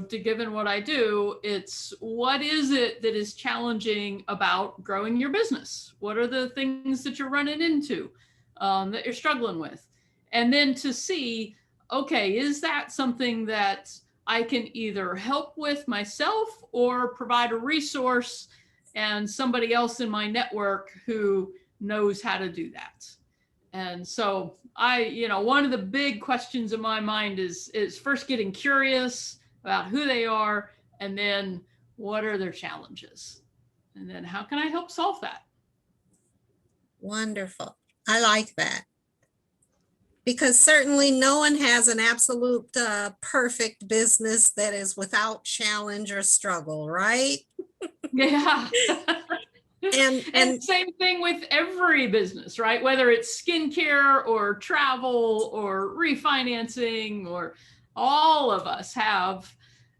given what I do, it's what is it that is challenging about growing your business? What are the things that you're running into that you're struggling with? And then to see, okay, is that something that I can either help with myself or provide a resource and somebody else in my network who knows how to do that? And so one of the big questions in my mind is first getting curious about who they are, and then what are their challenges? And then how can I help solve that? Wonderful. I like that. Because certainly no one has an absolute perfect business that is without challenge or struggle, right? Yeah. And And same thing with every business, right? Whether it's skincare or travel or refinancing, or all of us have,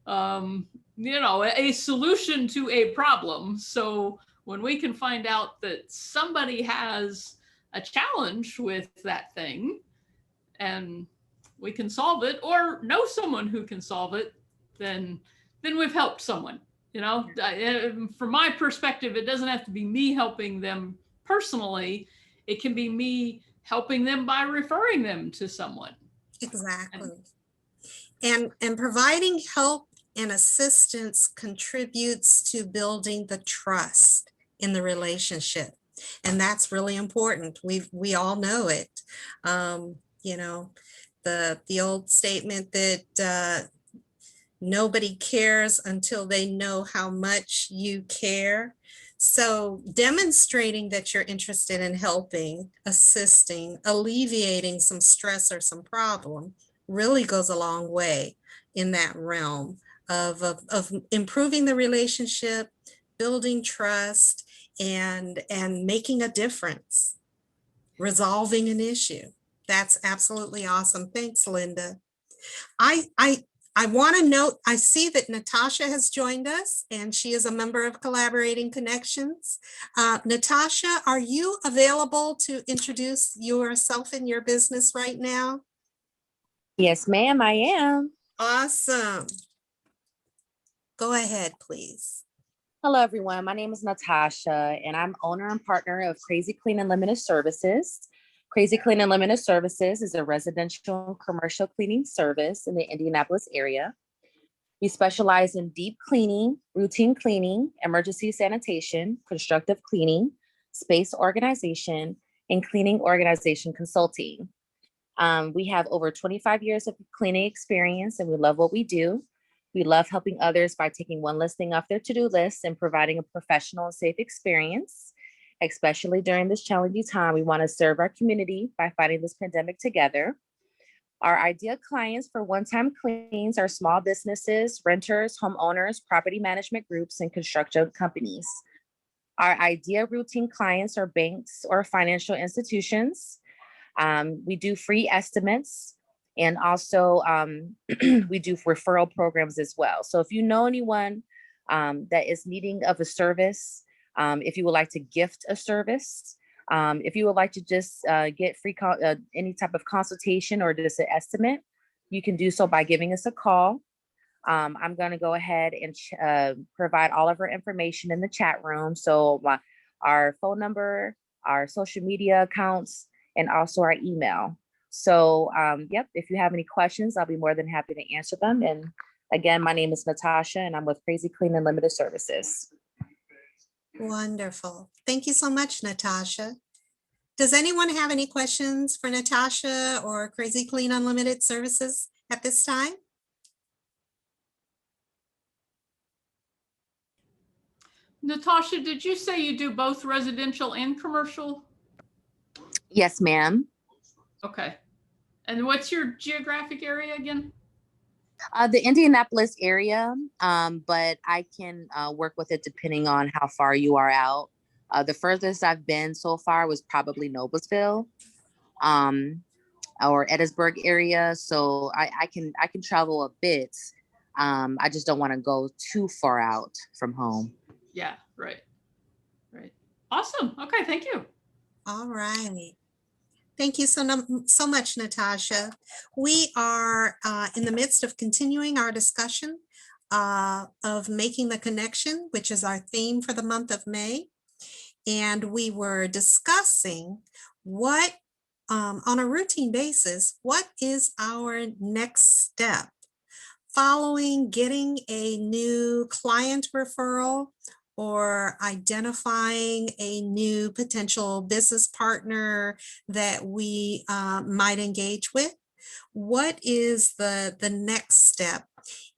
a solution to a problem. So when we can find out that somebody has a challenge with that thing and we can solve it, or know someone who can solve it, then we've helped someone. From my perspective, it doesn't have to be me helping them personally. It can be me helping them by referring them to someone. exactly. And providing help and assistance contributes to building the trust in the relationship. And that's really important. We all know it. The old statement that nobody cares until they know how much you care. So demonstrating that you're interested in helping, assisting, alleviating some stress or some problem really goes a long way in that realm of improving the relationship, building trust, and making a difference, resolving an issue. That's absolutely awesome. Thanks, Linda. I want to note, I see that Natasha has joined us, and she is a member of Collaborating Connections. Natasha, are you available to introduce yourself and your business right now? Yes, ma'am, I am. Awesome. Go ahead, please. Hello, everyone. My name is Natasha, and I'm owner and partner of Crazy Clean Unlimited Services. Crazy Clean Unlimited Services is a residential and commercial cleaning service in the Indianapolis area. We specialize in deep cleaning, routine cleaning, emergency sanitation, constructive cleaning, space organization, and cleaning organization consulting. We have over 25 years of cleaning experience, and we love what we do. We love helping others by taking one less thing off their to-do list and providing a professional and safe experience. Especially during this challenging time, we want to serve our community by fighting this pandemic together. Our ideal clients for one-time cleans are small businesses, renters, homeowners, property management groups, and construction companies. Our ideal routine clients are banks or financial institutions. We do free estimates, and also we do referral programs as well. So if you know anyone that is needing of a service, if you would like to gift a service, if you would like to just get free any type of consultation or just an estimate, you can do so by giving us a call. I'm going to go ahead and provide all of our information in the chat room. So our phone number, our social media accounts, and also our email. So yep, if you have any questions, I'll be more than happy to answer them. And again, my name is Natasha, and I'm with Crazy Clean Unlimited Services. Wonderful. Thank you so much, Natasha. Does anyone have any questions for Natasha or Crazy Clean Unlimited Services at this time? Natasha, did you say you do both residential and commercial? Yes, ma'am. Okay. And what's your geographic area again? The Indianapolis area, but I can work with it depending on how far you are out. The furthest I've been so far was probably Noblesville, or Edinburgh area. So I can travel a bit. I just don't want to go too far out from home. Yeah, right. Right. Awesome. Okay, thank you. All right. Thank you so much, Natasha. We are in the midst of continuing our discussion of making the connection, which is our theme for the month of May. And we were discussing what, on a routine basis, what is our next step following getting a new client referral or identifying a new potential business partner that we might engage with. What is the next step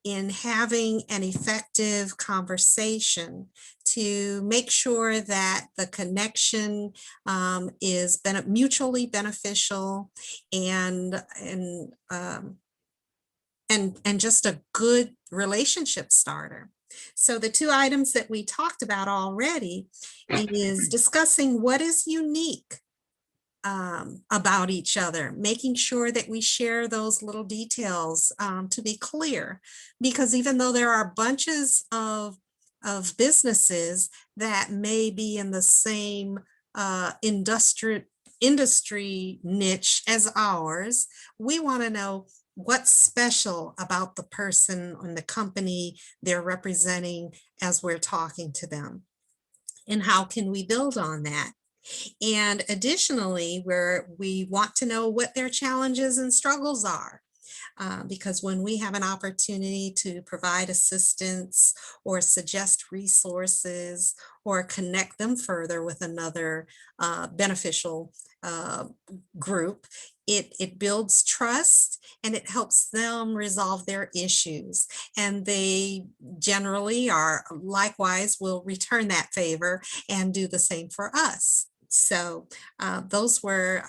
in having an effective conversation to make sure that the connection is mutually beneficial and just a good relationship starter? So the two items that we talked about already is discussing what is unique about each other, making sure that we share those little details to be clear, because even though there are bunches of businesses that may be in the same industry niche as ours, we want to know what's special about the person and the company they're representing as we're talking to them, and how can we build on that? And additionally, we want to know what their challenges and struggles are. Because when we have an opportunity to provide assistance or suggest resources or connect them further with another beneficial group, it builds trust and it helps them resolve their issues. And they generally are likewise will return that favor and do the same for us. So those were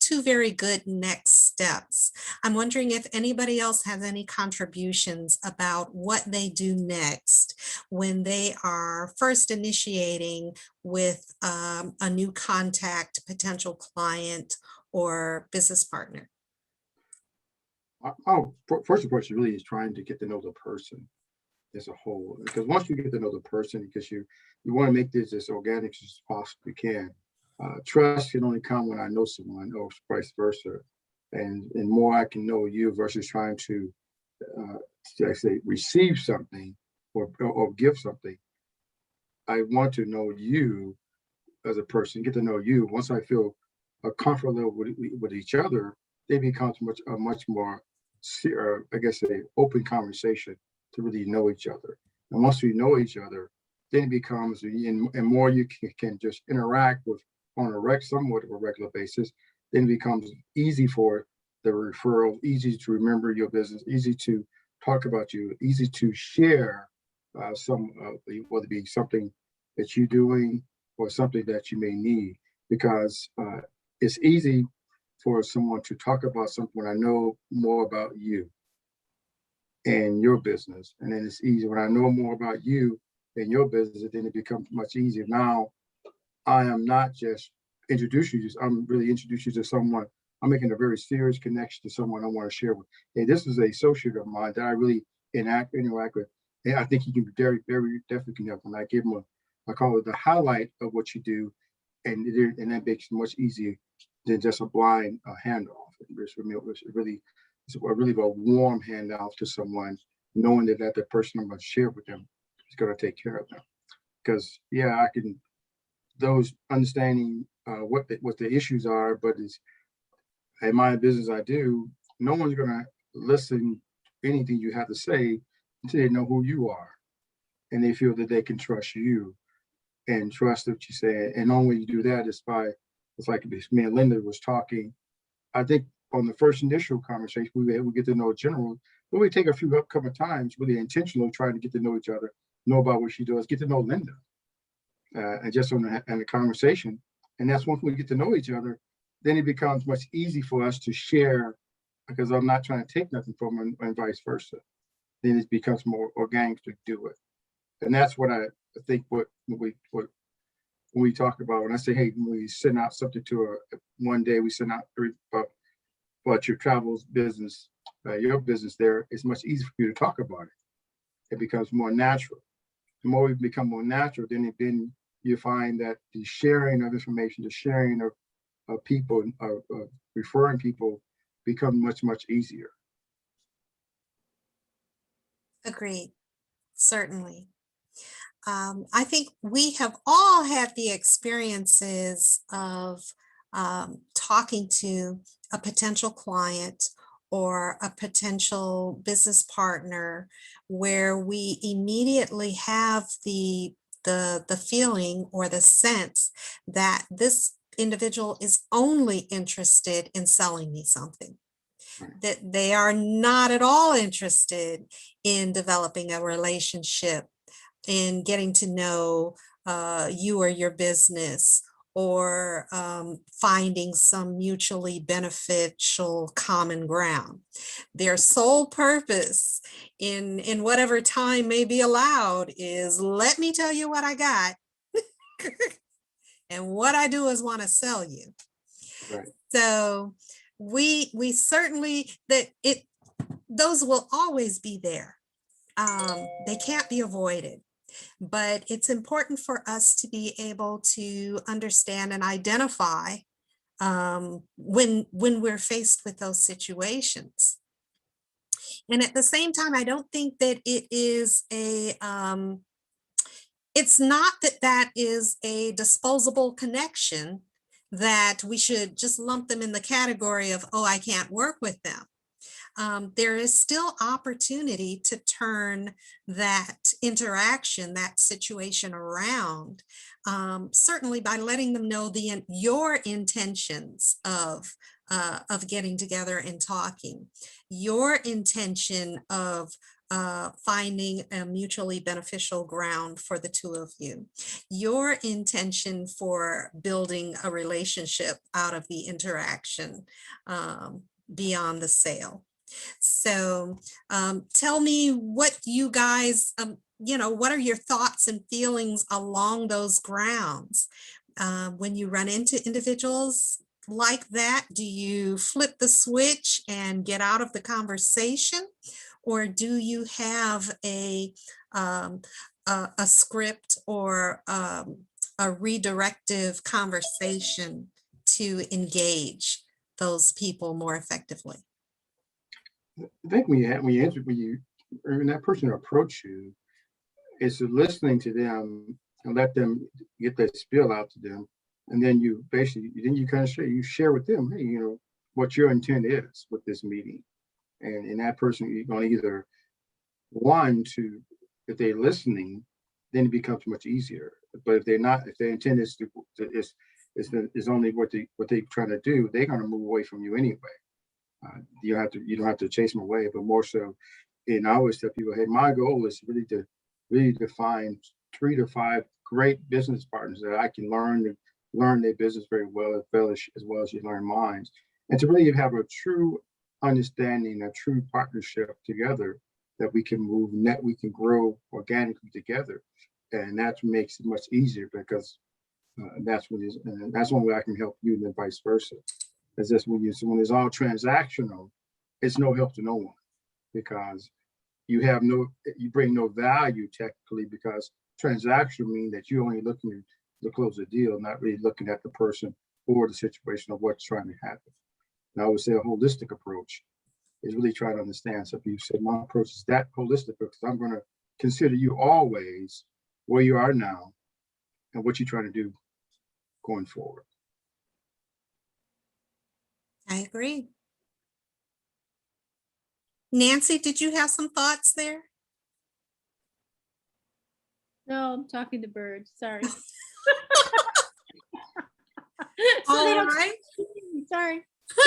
two very good next steps. I'm wondering if anybody else has any contributions about what they do next when they are first initiating with a new contact, potential client, or business partner. First approach really is trying to get to know the person as a whole. Because once you get to know the person, because you want to make this as organic as possibly can. Trust can only come when I know someone, or vice versa. And more I can know you versus trying to, I say, receive something or give something. I want to know you as a person, get to know you. Once I feel comfortable with each other, they become a much more, I guess, an open conversation to really know each other. And once we know each other, then it becomes, and more you can just interact with on somewhat of a regular basis, then it becomes easy for the referral, easy to remember your business, easy to talk about you, easy to share whether it be something that you're doing or something that you may need, because it's easy for someone to talk about something when I know more about you and your business. And then it's easy when I know more about you and your business, then it becomes much easier. Now, I am not just introducing you, I'm really introducing you to someone. I'm making a very serious connection to someone I want to share with. Hey, this is an associate of mine that I really interact with. And I think he can be very, very definitely can help. And I give him I call it the highlight of what you do. And that makes it much easier than just a blind handoff. It's really a warm handoff to someone, knowing that the person I'm going to share with them is going to take care of them. Because I can, those understanding what the issues are, but it's in my business I do, no one's going to listen to anything you have to say until they know who you are, and they feel that they can trust you and trust what you say. And the only way you do that is it's like me and Linda was talking. I think on the first initial conversation, we get to know a general, but we take a few upcoming times, really intentionally trying to get to know each other, know about what she does, get to know Linda. And just on the conversation. And that's once we get to know each other, then it becomes much easier for us to share, because I'm not trying to take nothing from her and vice versa. then it becomes more organic to do it. And that's what I think when we talk about, when I say, hey, when we send out something to one day we send out but your travel business, your business there, it's much easier for you to talk about it. It becomes more natural. The more we become more natural, then you find that the sharing of information, the sharing of people, of referring people become much, much easier. Agreed, certainly. I think we have all had the experiences of talking to a potential client or a potential business partner where we immediately have the feeling or the sense that this individual is only interested in selling me something, that they are not at all interested in developing a relationship, in getting to know you or your business, or finding some mutually beneficial common ground. Their sole purpose in whatever time may be allowed is, let me tell you what I got. And what I do is want to sell you. Right. So we certainly, those will always be there. They can't be avoided. But it's important for us to be able to understand and identify when we're faced with those situations. And at the same time, I don't think that it is it's not that is a disposable connection that we should just lump them in the category of, oh, I can't work with them. There is still opportunity to turn that interaction, that situation around, certainly by letting them know your intentions of getting together and talking, your intention of finding a mutually beneficial ground for the two of you, your intention for building a relationship out of the interaction beyond the sale. So tell me what you guys, what are your thoughts and feelings along those grounds? When you run into individuals like that, do you flip the switch and get out of the conversation? Or do you have a script or a redirective conversation to engage those people more effectively? I think when that person approach you, it's listening to them and let them get that spiel out to them, and then you kind of share with them, hey, what your intent is with this meeting, and that person, you're going to either if they're listening, then it becomes much easier. But if they're not, if their intent is only what they're trying to do, they're going to move away from you anyway. You don't have to chase them away, but more so, and I always tell people, hey, my goal is really to find 3 to 5 great business partners that I can learn their business very well, as well as you learn mine, and to really have a true understanding, a true partnership together that we can we can grow organically together, and that makes it much easier because that's one way I can help you, and then vice versa. It's just when it's all transactional, it's no help to no one, because you bring no value technically, because transactional means that you're only looking to close a deal, not really looking at the person or the situation of what's trying to happen. And I would say a holistic approach is really trying to understand. So if you say my approach is that holistic, because I'm going to consider you always where you are now and what you're trying to do going forward. I agree. Nancy, did you have some thoughts there? No, I'm talking to birds, sorry. All right. Sorry.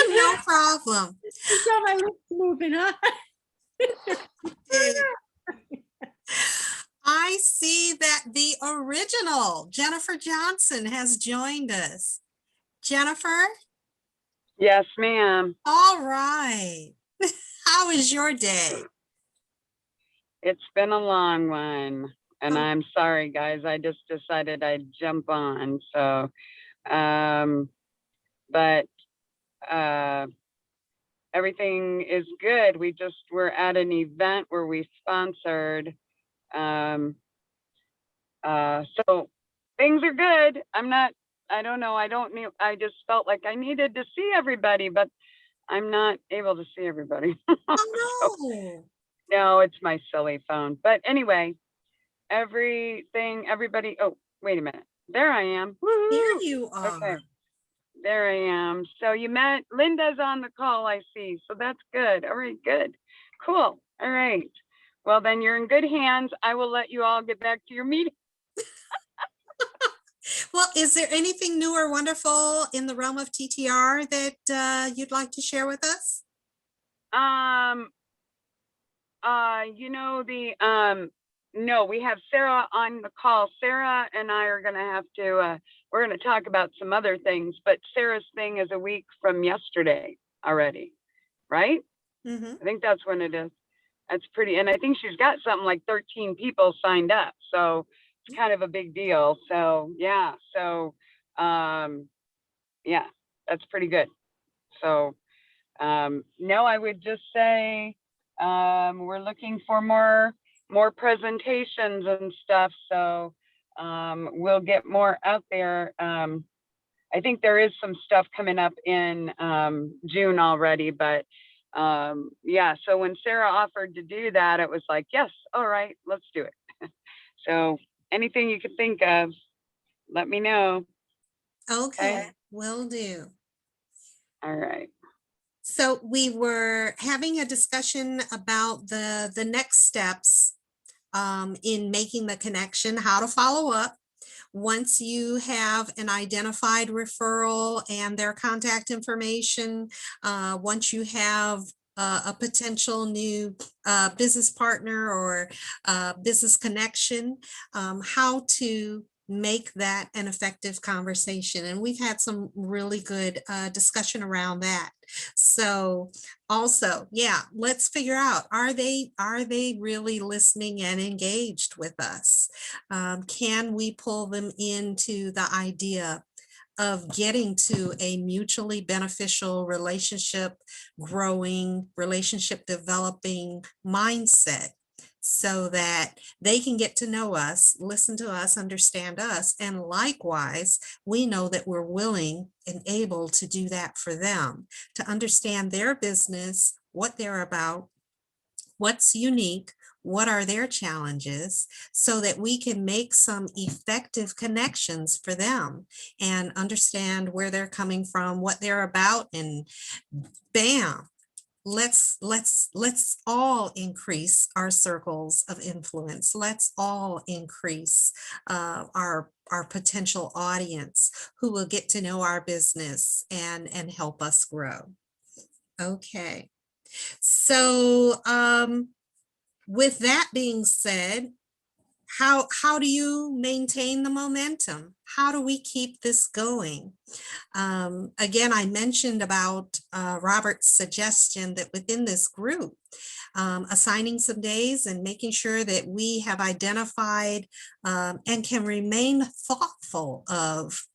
No problem. You saw my lips moving, huh? I see that the original Jennifer Johnson has joined us. Jennifer? Yes, ma'am. All right. How is your day? It's been a long one, and Oh. I'm sorry, guys. I just decided I'd jump on. So, but everything is good. We're at an event where we sponsored. So things are good. I don't know. I just felt like I needed to see everybody, but I'm not able to see everybody. Oh, no. No, it's my silly phone. But anyway, everybody, oh, wait a minute. There I am. There Woo-hoo. you are. Okay, there I am. So you met, Linda's on the call, I see. So that's good. All right, good. Cool. All right. Well, then you're in good hands. I will let you all get back to your meeting. Well, is there anything new or wonderful in the realm of TTR that you'd like to share with us? No, we have Sarah on the call. Sarah and I are gonna have to, we're gonna talk about some other things, but Sarah's thing is a week from yesterday already, right? Mhm. I think that's when it is. That's pretty, and I think she's got something like 13 people signed up, so it's kind of a big deal. So, yeah, yeah, that's pretty good. So, no, I would just say, we're looking for more presentations and stuff. So, we'll get more out there. I think there is some stuff coming up in, June already, but, yeah, so when Sarah offered to do that, it was like, yes, all right, let's do it. So anything you could think of, let me know. Okay, will do. All right. So we were having a discussion about the next steps in making the connection, how to follow up. Once you have an identified referral and their contact information, once you have a potential new business partner or business connection, how to make that an effective conversation. And we've had some really good discussion around that. So also, yeah, let's figure out, are they really listening and engaged with us? Can we pull them into the idea of getting to a mutually beneficial relationship, growing, relationship developing mindset, so that they can get to know us, listen to us, understand us, and likewise, we know that we're willing and able to do that for them, to understand their business, what they're about, what's unique, what are their challenges, so that we can make some effective connections for them and understand where they're coming from, what they're about, and bam, let's all increase our circles of influence. Let's all increase our potential audience who will get to know our business and help us grow. Okay. So with that being said, how do you maintain the momentum? How do we keep this going? Again, I mentioned about Robert's suggestion that within this group, assigning some days and making sure that we have identified and can remain thoughtful of,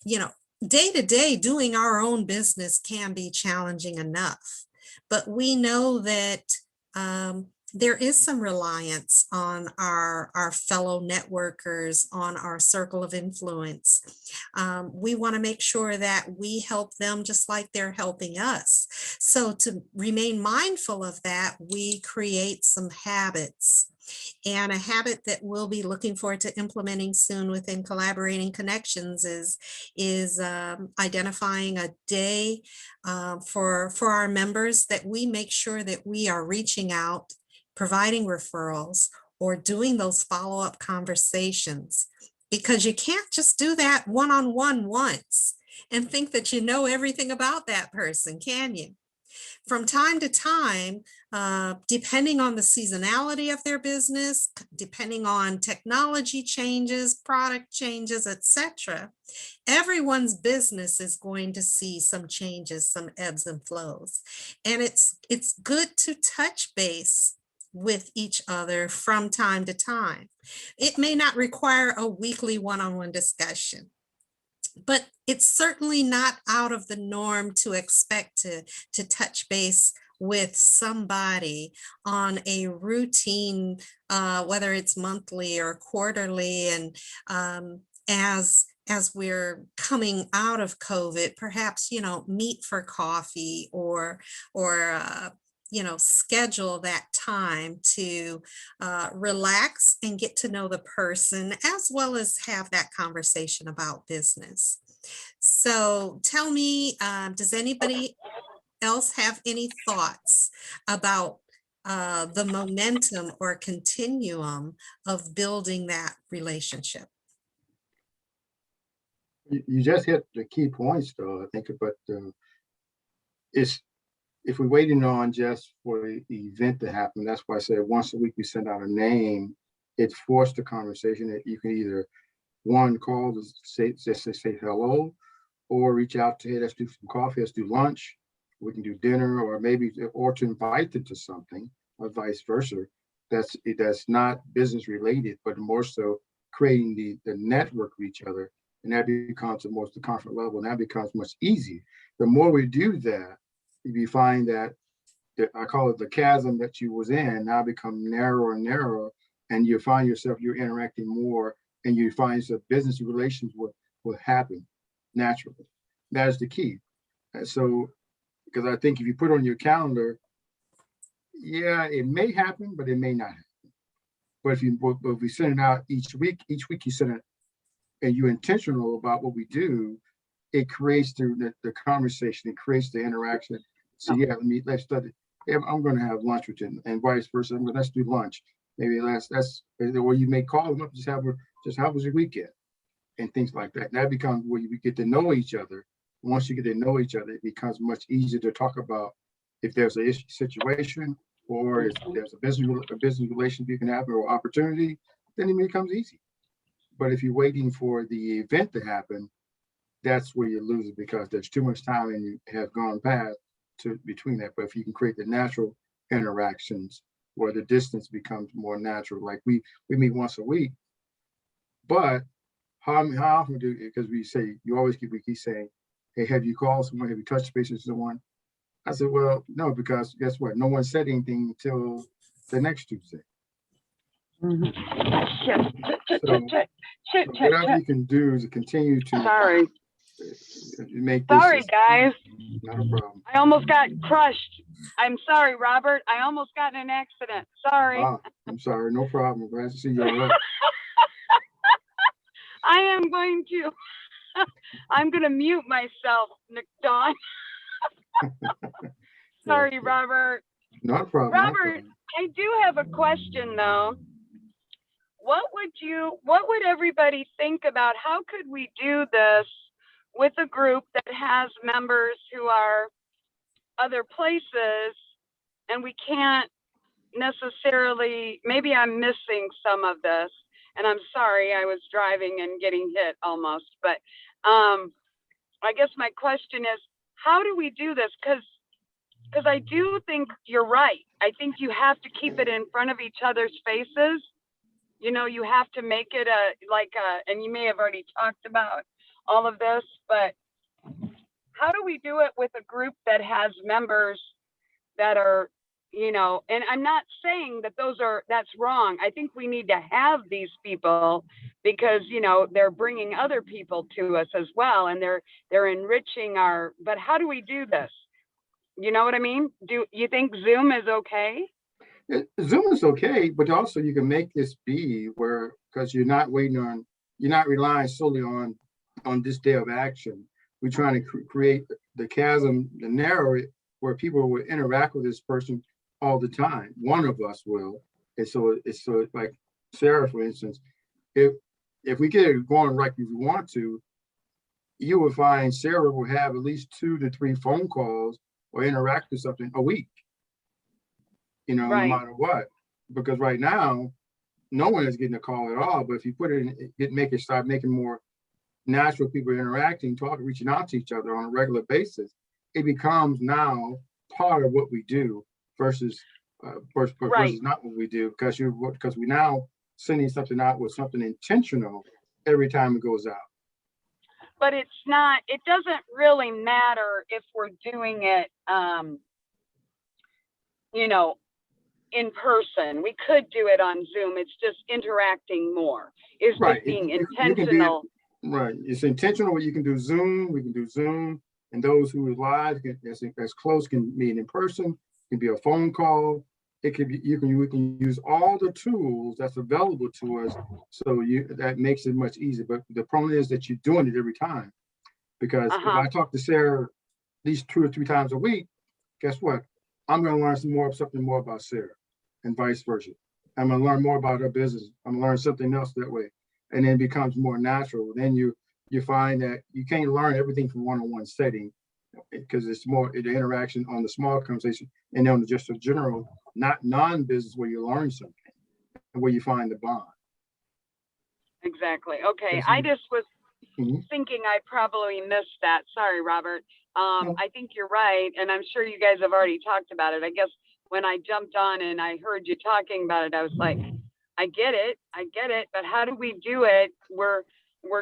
day to day doing our own business can be challenging enough, but we know that there is some reliance on our fellow networkers, on our circle of influence. We want to make sure that we help them just like they're helping us. So to remain mindful of that, we create some habits. And a habit that we'll be looking forward to implementing soon within Collaborating Connections is identifying a day for our members that we make sure that we are reaching out, providing referrals, or doing those follow-up conversations, because you can't just do that one-on-one once and think that you know everything about that person, can you? From time to time, depending on the seasonality of their business, depending on technology changes, product changes, etc., everyone's business is going to see some changes, some ebbs and flows. And it's good to touch base with each other from time to time. It may not require a weekly one-on-one discussion, but it's certainly not out of the norm to expect to touch base with somebody on a routine, whether it's monthly or quarterly. And as we're coming out of COVID, perhaps, meet for coffee or schedule that time to relax and get to know the person, as well as have that conversation about business. So tell me, does anybody else have any thoughts about the momentum or continuum of building that relationship? You just hit the key points, though, I think, but it's, if we're waiting on just for the event to happen, that's why I said once a week we send out a name, it forced the conversation that you can either, one, call to say, just to say hello, or reach out to, hey, let's do some coffee, let's do lunch, we can do dinner, or maybe, or to invite them to something, or vice versa. That's not business related, but more so creating the network with each other. And that becomes the comfort level, and that becomes much easier. The more we do that, you find that I call it the chasm that you was in now become narrower and narrower, and you find yourself, you're interacting more, and you find yourself business relations will happen naturally. That is the key. And so, because I think if you put on your calendar, yeah, it may happen, but it may not happen. But if we send it out each week you send it, and you're intentional about what we do, it creates the conversation, it creates the interaction. So yeah, let's study. Yeah, I'm going to have lunch with you, and vice versa. Let's do lunch. Maybe that's or you may call them up, just how was your weekend, and things like that. And that becomes where we get to know each other. Once you get to know each other, it becomes much easier to talk about if there's a situation, or if there's a business relation you can have, or opportunity, then it becomes easy. But if you're waiting for the event to happen, that's where you lose it, because there's too much time and you have gone past between that. But if you can create the natural interactions where the distance becomes more natural, like we meet once a week, but how often do, because we keep saying, hey, have you called someone? Have you touched base with someone? I said, well, no, because guess what? No one said anything until the next Tuesday. Whatever you can do is continue to Sorry. make this. Sorry, guys. Not a problem. I almost got crushed. I'm sorry, Robert. I almost got in an accident. Sorry. I'm sorry. No problem. Glad to see you all right. I'm going to mute myself, Dawn. Sorry, Robert. Not a problem. Robert, I do have a question though. What would everybody think about, how could we do this with a group that has members who are other places, and we can't necessarily, maybe I'm missing some of this, and I'm sorry, I was driving and getting hit almost, but I guess my question is, how do we do this? Because I do think you're right. I think you have to keep it in front of each other's faces. You have to make it and you may have already talked about all of this, but how do we do it with a group that has members that are, and I'm not saying that that's wrong. I think we need to have these people because, they're bringing other people to us as well, and they're enriching but how do we do this? You know what I mean? Do you think Zoom is okay? Zoom is okay, but also you can make this be where, because you're not relying solely on this day of action. We're trying to create the chasm, the narrow it, where people will interact with this person all the time. One of us will. And so it's like Sarah, for instance, if we get it going like we want to, you will find Sarah will have at least 2 to 3 phone calls or interact with something a week. Right. No matter what, because right now, no one is getting a call at all. But if you put it in, start making more natural people interacting, talking, reaching out to each other on a regular basis, it becomes now part of what we do versus versus Right. not what we do, because we now sending something out with something intentional every time it goes out. But it doesn't really matter if we're doing it, in person. We could do it on Zoom. It's just interacting more. It's Right. just being You can be- intentional. Right. It's intentional. You can do Zoom. We can do Zoom, and those who are live, as close, can meet in person. It can be a phone call. It can be we can use all the tools that's available to us. So that makes it much easier. But the problem is that you're doing it every time, because if I talk to Sarah at least 2 or 3 times a week, guess what? I'm going to learn something more about Sarah, and vice versa. I'm going to learn more about her business. I'm going to learn something else that way. And then it becomes more natural. Then you find that you can't learn everything from one-on-one setting, because it's more the interaction on the small conversation, and on just a general, not non-business, where you learn something and where you find the bond. Exactly. Okay. Yes, I just was Mhm. thinking I probably missed that. Sorry, Robert. No. I think you're right. And I'm sure you guys have already talked about it. I guess when I jumped on and I heard you talking about it, I was like, I get it. But how do we do it? We're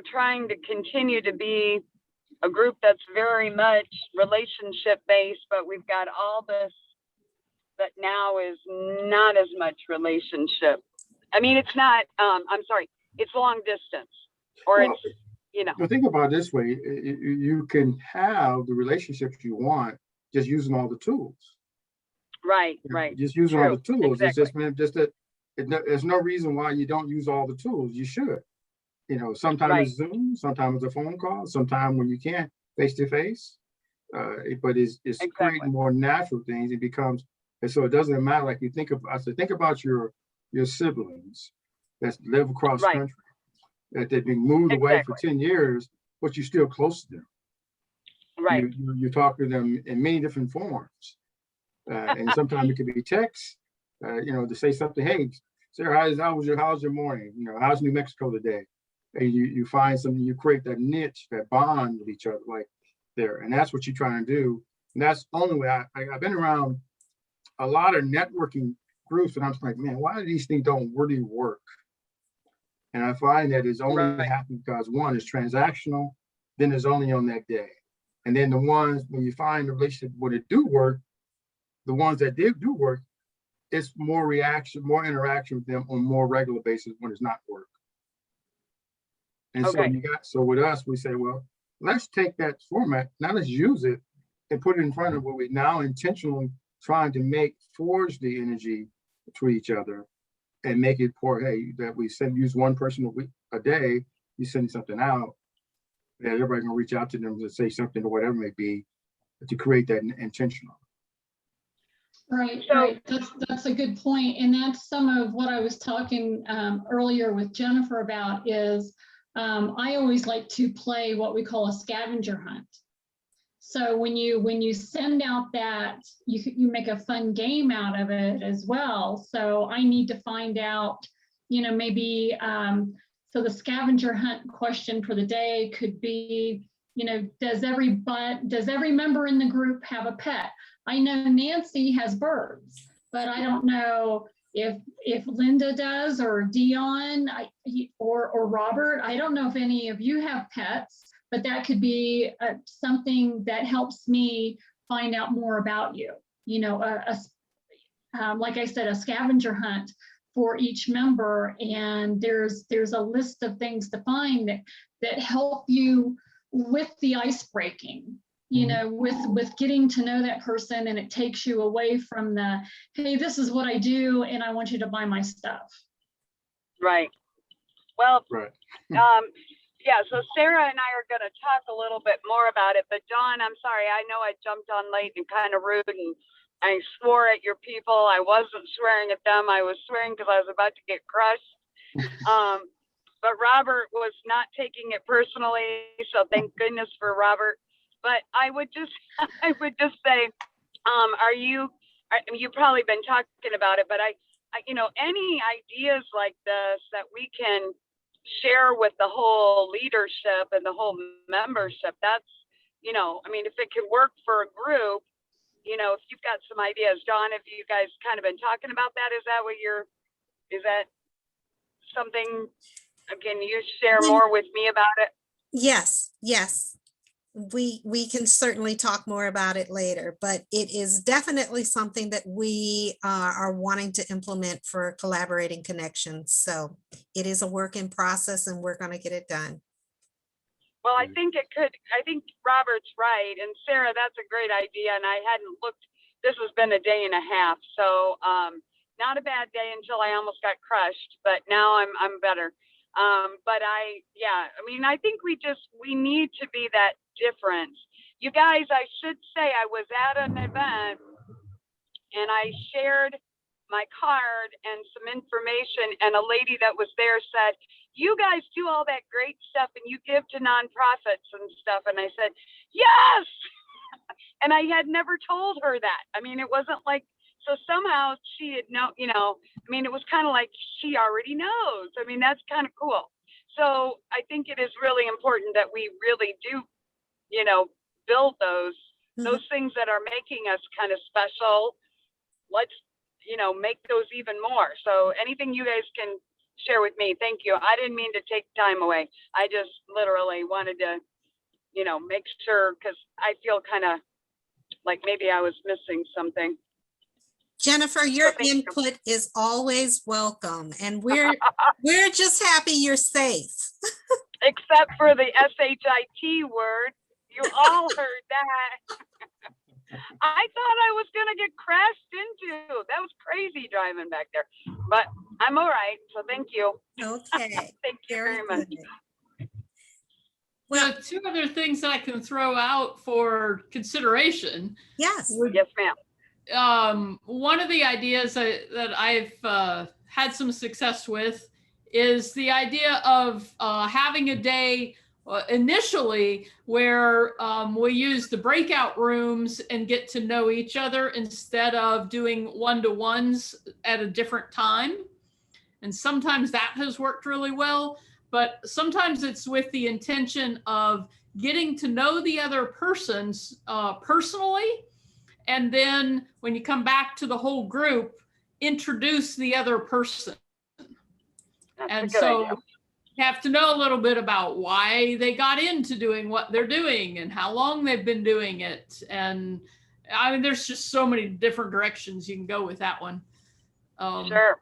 trying to continue to be a group that's very much relationship based, but we've got all this that now is not as much relationship. I mean, it's not, I'm sorry, it's long distance, or Well, it's, Well, think about it this way: you can have the relationships you want just using all the tools. right. Just using all True, the tools. exactly. It's just that there's no reason why you don't use all the tools. You should. Sometimes Right. it's Zoom, sometimes it's a phone call, sometimes when you can't, face to face. But it's Exactly. creating more natural things. It becomes, and so it doesn't matter. Like you think of, I said, think about your siblings that live across Right. country, that they've been moved away for Exactly. 10 years, but you're still close to them. Right. You talk to them in many different forms. And sometimes it could be text, to say something, hey, Sarah, how's your morning? How's New Mexico today? And you find something, you create that niche, that bond with each other, like there. And that's what you're trying to do. And that's the only way. I've been around a lot of networking groups, and I'm just like, man, why do these things don't really work? And I find that it's only Right. happening because one is transactional, then it's only on that day. And then the ones, when you find the relationship where it do work, the ones that do work, it's more reaction, more interaction with them on a more regular basis when it's not work. And Okay. so with us, we say, well, let's take that format, now let's use it and put it in front of what we now intentionally trying to forge the energy to each other and make it for, hey, that we use one person a day, you send something out, that everybody can reach out to them to say something or whatever it may be, to create that intentional. Right, So- right. That's a good point. And that's some of what I was talking earlier with Jennifer about is I always like to play what we call a scavenger hunt. So when you send out that, you make a fun game out of it as well. So I need to find out, maybe, so the scavenger hunt question for the day could be, does every member in the group have a pet? I know Nancy has birds, but I don't know if Linda does, or Dion, or Robert. I don't know if any of you have pets, but that could be something that helps me find out more about you. Like I said, a scavenger hunt for each member, and there's a list of things to find that help you with the ice breaking. With getting to know that person, and it takes you away from the, hey, this is what I do, and I want you to buy my stuff. Right. Well, Right. yeah, so Sarah and I are going to talk a little bit more about it, but Dawn, I'm sorry, I know I jumped on late and kind of rude, and I swore at your people. I wasn't swearing at them. I was swearing because I was about to get crushed. But Robert was not taking it personally, so thank goodness for Robert. But I would just say, you've probably been talking about it, but I any ideas like this that we can share with the whole leadership and the whole membership, that's, if it can work for a group, you know, if you've got some ideas, Dawn, have you guys kind of been talking about that? Is that something, can you share When- more with me about it? Yes, yes. We can certainly talk more about it later, but it is definitely something that we are wanting to implement for Collaborating Connections. So it is a work in process and we're going to get it done. Well, I think Robert's right. And Sarah, that's a great idea. And I hadn't looked, this has been a day and a half. So, not a bad day until I almost got crushed, but now I'm better. But I think we need to be that difference. You guys, I should say I was at an event and I shared my card and some information, and a lady that was there said, "You guys do all that great stuff and you give to nonprofits and stuff." And I said, "Yes." And I had never told her that. I mean, it wasn't like, so somehow she had it was kind of like she already knows. I mean, that's kind of cool. So I think it is really important that we really do, build those things that are making us kind of special. Let's, make those even more. So anything you guys can share with me, thank you. I didn't mean to take time away. I just literally wanted to, make sure, because I feel kind of like maybe I was missing something. Jennifer, your thank you. input is always welcome, and we're just happy you're safe. Except for the SHIT word. You all heard that. I thought I was going to get crashed into. That was crazy driving back there. But I'm all right. So thank you. Okay. Thank you very much. good. Well, The two other things that I can throw out for consideration yes. would Yes, ma'am. one of the ideas that I've had some success with is the idea of having a day initially where we use the breakout rooms and get to know each other instead of doing one-to-ones at a different time. And sometimes that has worked really well, but sometimes it's with the intention of getting to know the other person's personally. And then when you come back to the whole group, introduce the other person. That's And a good so idea. you have to know a little bit about why they got into doing what they're doing and how long they've been doing it. And I mean, there's just so many different directions you can go with that one. Sure.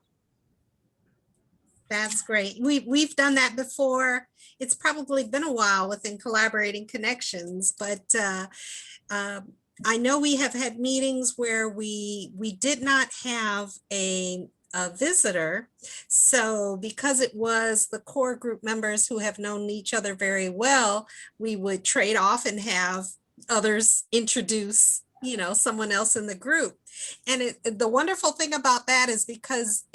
That's great. We've done that before. It's probably been a while within Collaborating Connections, but I know we have had meetings where we did not have a visitor. So because it was the core group members who have known each other very well, we would trade off and have others introduce, someone else in the group. And the wonderful thing about that is because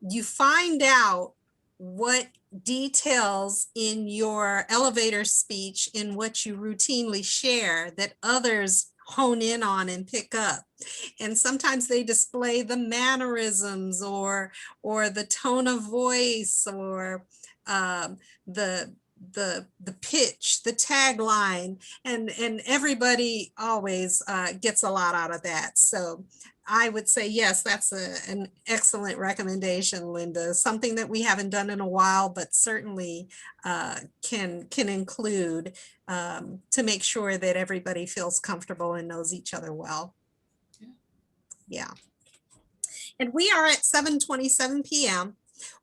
you find out what details in your elevator speech, in what you routinely share, that others hone in on and pick up. And sometimes they display the mannerisms or the tone of voice or the pitch, the tagline, and everybody always gets a lot out of that. So I would say, yes, that's an excellent recommendation, Linda. Something that we haven't done in a while, but certainly can include to make sure that everybody feels comfortable and knows each other well. Yeah. And we are at 7:27 p.m.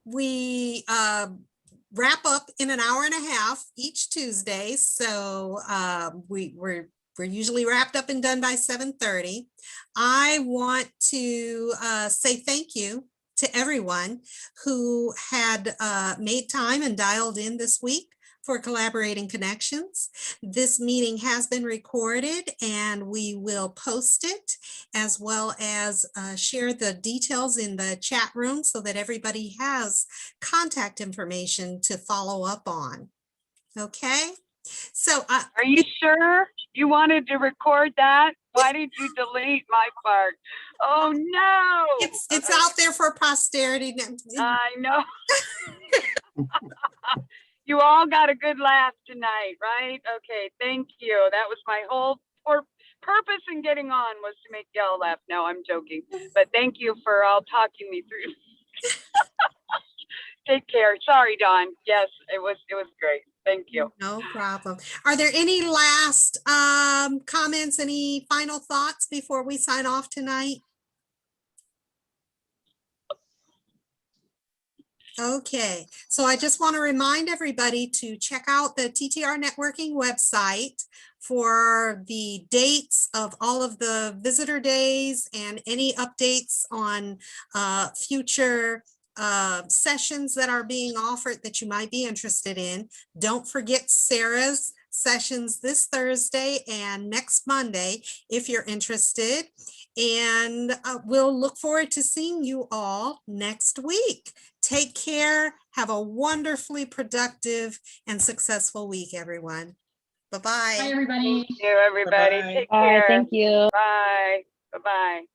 We wrap up in an hour and a half each Tuesday. So we're usually wrapped up and done by 7:30. I want to say thank you to everyone who had made time and dialed in this week for Collaborating Connections. This meeting has been recorded and we will post it, as well as share the details in the chat room so that everybody has contact information to follow up on. Okay, so Are you sure you wanted to record that? Why did you delete my part? Oh no! it's out there for posterity. I know. You all got a good laugh tonight, right? Okay, thank you. That was my whole purpose in getting on was to make y'all laugh. No, I'm joking. But thank you for all talking me through. Take care. Sorry, Dawn. Yes, it was great. Thank you. No problem. Are there any last comments, any final thoughts before we sign off tonight? Okay, so I just want to remind everybody to check out the TTR Networking website for the dates of all of the visitor days and any updates on future sessions that are being offered that you might be interested in. Don't forget Sarah's sessions this Thursday and next Monday if you're interested. And we'll look forward to seeing you all next week. Take care. Have a wonderfully productive and successful week, everyone. Bye, Bye-bye. everybody. Thank you, everybody. Bye-bye. Take All right, care. thank you. Bye. Bye-bye.